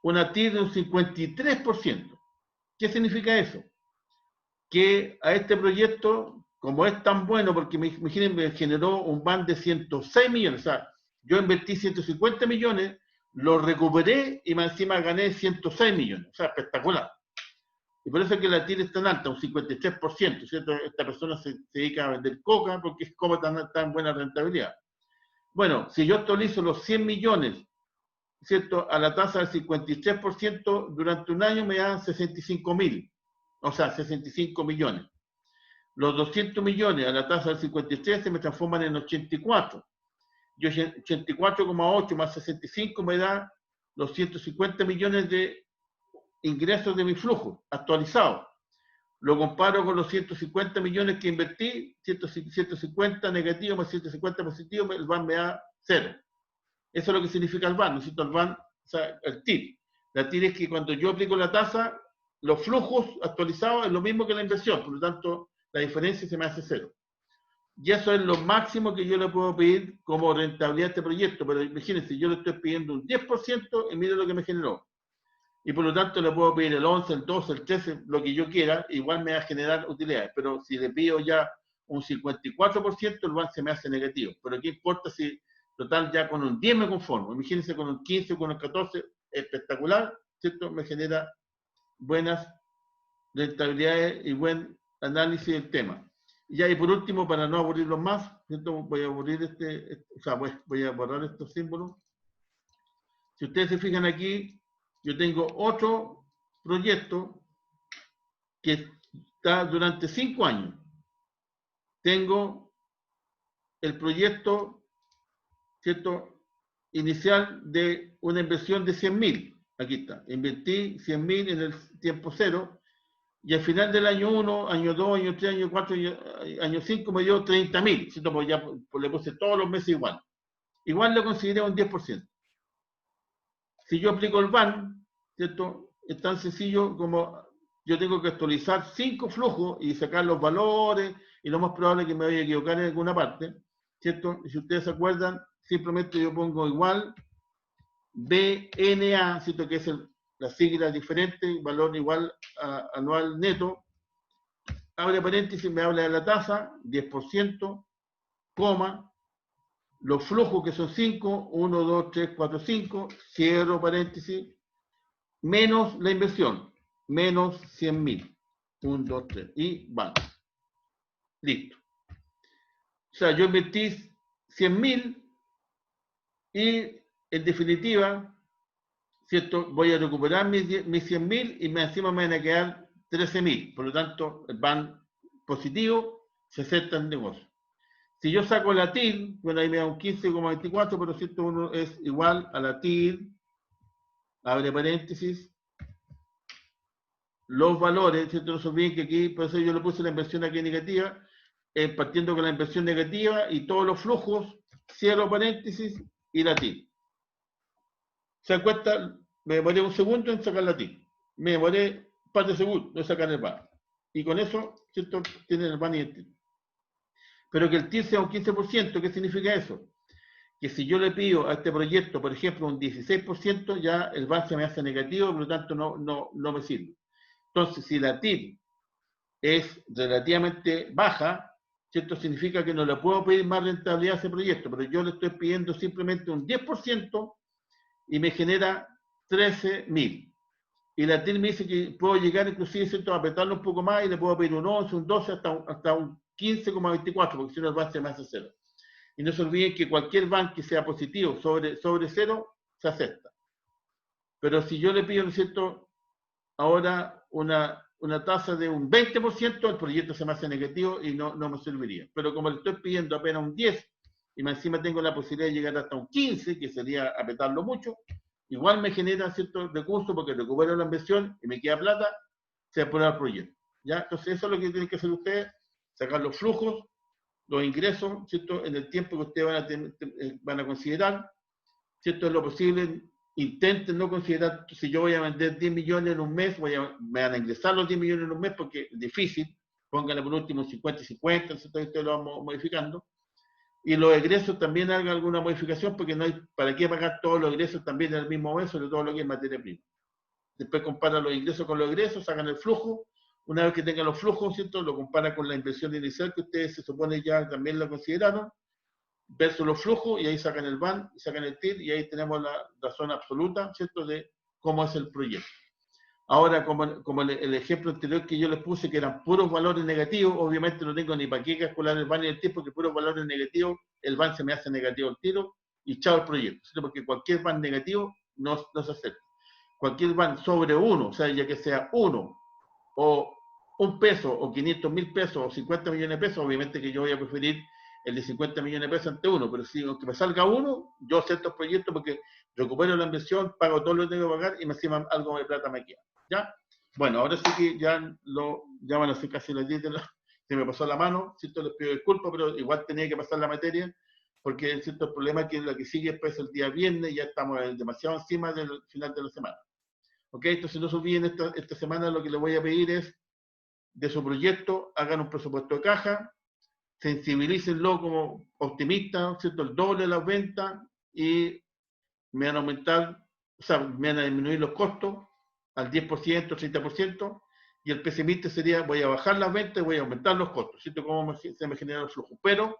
Speaker 1: una TIR de un 53%. ¿Qué significa eso? que a este proyecto, como es tan bueno, porque imaginen, me generó un van de 106 millones, o sea, yo invertí 150 millones, lo recuperé y más encima gané 106 millones, o sea, espectacular. Y por eso es que la TIR es tan alta, un 53%, ¿cierto? Esta persona se dedica a vender coca porque es como tan buena rentabilidad. Bueno, si yo actualizo los 100 millones, ¿cierto? A la tasa del 53% durante un año me dan 65.000, o sea, 65 millones. Los 200 millones a la tasa del 53 se me transforman en 84. Y 84,8 más 65 me da los 150 millones de ingresos de mi flujo actualizado. Lo comparo con los 150 millones que invertí, 150 negativo más 150 positivo, el VAN me da 0. Eso es lo que significa el VAN. Necesito el VAN, o sea, el TIR. La TIR es que cuando yo aplico la tasa, los flujos actualizados es lo mismo que la inversión, por lo tanto, la diferencia se me hace 0. Y eso es lo máximo que yo le puedo pedir como rentabilidad a este proyecto. Pero imagínense, yo le estoy pidiendo un 10% y mire lo que me generó. Y por lo tanto le puedo pedir el 11, el 12, el 13, lo que yo quiera, igual me va a generar utilidades. Pero si le pido ya un 54%, el VAN se me hace negativo. Pero ¿qué importa si total ya con un 10 me conformo? Imagínense con un 15 o con un 14, espectacular, ¿cierto? Me genera buenas rentabilidades y buen análisis del tema. Ya, y por último, para no aburrirlos más, ¿cierto? Voy a aburrir voy a borrar estos símbolos. Si ustedes se fijan aquí, yo tengo otro proyecto que está durante 5 años. Tengo el proyecto, ¿cierto?, inicial de una inversión de 100.000. Aquí está. Invertí 100.000 en el tiempo cero y al final del año 1, año 2, año 3, año 4, año 5 me dio 30.000. ¿Cierto? Pues ya le puse todos los meses igual. Igual lo consideré un 10%. Si yo aplico el VAN, ¿cierto?, es tan sencillo como yo tengo que actualizar 5 flujos y sacar los valores, y lo más probable es que me vaya a equivocar en alguna parte, ¿cierto? Y si ustedes se acuerdan, simplemente yo pongo igual BNA, ¿cierto?, que es la sigla diferente, valor igual a anual neto, abre paréntesis, me habla de la tasa, 10%, coma, los flujos que son 5, 1, 2, 3, 4, 5, cierro paréntesis, menos la inversión, menos 100.000. 1, 2, 3. Y van. Listo. O sea, yo invertí 100.000 y en definitiva, ¿cierto?, voy a recuperar mis 100.000 y encima me van a quedar 13.000. Por lo tanto, van positivo, se acepta el negocio. Si yo saco la TIR, bueno, ahí me da un 15,24, pero 101 es igual a la TIR, abre paréntesis, los valores, ¿cierto? No se olviden que aquí, por eso yo le puse la inversión aquí negativa, partiendo con la inversión negativa y todos los flujos, cierro paréntesis y la TIR. Se da cuenta, me demoré un segundo en sacar la TIR. Me demoré un par de segundos en sacar el VAN. Y con eso, ¿cierto?, tienen el VAN y el TIR. Pero que el TIR sea un 15%, ¿qué significa eso? Que si yo le pido a este proyecto, por ejemplo, un 16%, ya el VAN se me hace negativo, por lo tanto no me sirve. Entonces, si la TIR es relativamente baja, ¿cierto?, significa que no le puedo pedir más rentabilidad a ese proyecto, pero yo le estoy pidiendo simplemente un 10% y me genera 13.000. Y la TIR me dice que puedo llegar inclusive, ¿cierto?, a apretarlo un poco más y le puedo pedir un 11, un 12, hasta un 15,24, porque si no el VAN se me hace 0. Y no se olviden que cualquier VAN que sea positivo sobre 0 se acepta. Pero si yo le pido, ¿no es cierto?, ahora una tasa de un 20%, el proyecto se me hace negativo y no me serviría. Pero como le estoy pidiendo apenas un 10 y más encima tengo la posibilidad de llegar hasta un 15, que sería apretarlo mucho, igual me genera ciertos recursos porque recupero la inversión y me queda plata, se aprueba el proyecto. ¿Ya? Entonces eso es lo que tienen que hacer ustedes, sacar los flujos, los ingresos, ¿cierto?, en el tiempo que ustedes van a considerar, ¿cierto?, es lo posible. Intenten no considerar, si yo voy a vender 10 millones en un mes, me van a ingresar los 10 millones en un mes porque es difícil. Pónganle por último 50 y 50, entonces ustedes lo vamos modificando. Y los egresos también hagan alguna modificación porque no hay para qué pagar todos los egresos también en el mismo mes, sobre todo lo que es materia prima. Después comparan los ingresos con los egresos, sacan el flujo, Una vez que tengan los flujos, ¿cierto? Lo compara con la inversión inicial que ustedes se supone ya también la consideraron, versus los flujos, y ahí sacan el BAN, y sacan el TIR, y ahí tenemos la razón absoluta, ¿cierto?, de cómo es el proyecto. Ahora, como el ejemplo anterior que yo les puse, que eran puros valores negativos, obviamente no tengo ni para qué calcular el BAN y el TIR, porque puros valores negativos, el BAN se me hace negativo al tiro, y chao el proyecto, ¿cierto? Porque cualquier BAN negativo no se acepta. Cualquier BAN sobre 1, o sea, ya que sea 1, o 1 peso, o 500.000 pesos, o 50 millones de pesos, obviamente que yo voy a preferir el de 50 millones de pesos ante 1, pero si aunque me salga 1, yo acepto el proyecto porque recupero la inversión, pago todo lo que tengo que pagar y me encima algo de plata me queda. ¿Ya? Bueno, ahora sí que ya van a ser casi las 10 de la... Se me pasó la mano, ¿cierto? Les pido disculpas, pero igual tenía que pasar la materia, porque ¿cierto? El problema es que la que sigue después el día viernes, ya estamos demasiado encima del final de la semana. ¿Ok? Entonces no se olviden, esta semana lo que les voy a pedir es, de su proyecto, hagan un presupuesto de caja, sensibilícenlo como optimistas, ¿cierto? El doble de las ventas, y me van a aumentar, o sea, me van a disminuir los costos al 10%, 30%, y el pesimista sería, voy a bajar las ventas y voy a aumentar los costos, ¿cierto? Cómo se me generan los flujos. Pero,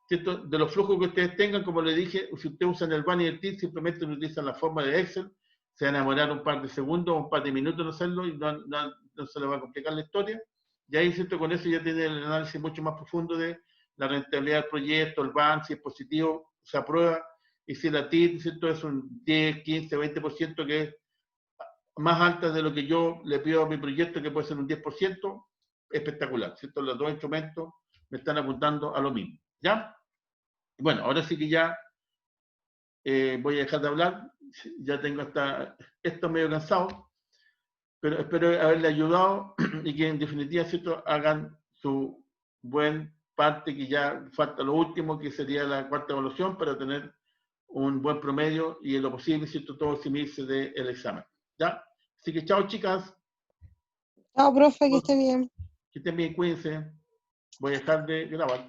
Speaker 1: ¿cierto? De los flujos que ustedes tengan, como les dije, si ustedes usan el BAN y el TIR, simplemente utilizan la forma de Excel, se van a demorar un par de segundos, un par de minutos en hacerlo, y no se les va a complicar la historia. Y ahí, ¿cierto? Con eso ya tiene el análisis mucho más profundo de la rentabilidad del proyecto, el BAN, si es positivo, se aprueba, y si la TIR, ¿cierto? Es un 10, 15, 20%, que es más alta de lo que yo le pido a mi proyecto, que puede ser un 10%, espectacular, ¿cierto? Los dos instrumentos me están apuntando a lo mismo, ¿ya? Bueno, ahora sí que ya voy a dejar de hablar, ya tengo esto medio cansado, pero espero haberle ayudado y que en definitiva, ¿cierto?, hagan su buen parte, que ya falta lo último, que sería la cuarta evaluación, para tener un buen promedio y en lo posible, ¿cierto?, todo eximirse del examen, ¿ya? Así que chao, chicas.
Speaker 3: Chao, profe, que esté bien.
Speaker 1: Que estén bien, cuídense. Voy a dejar de grabar.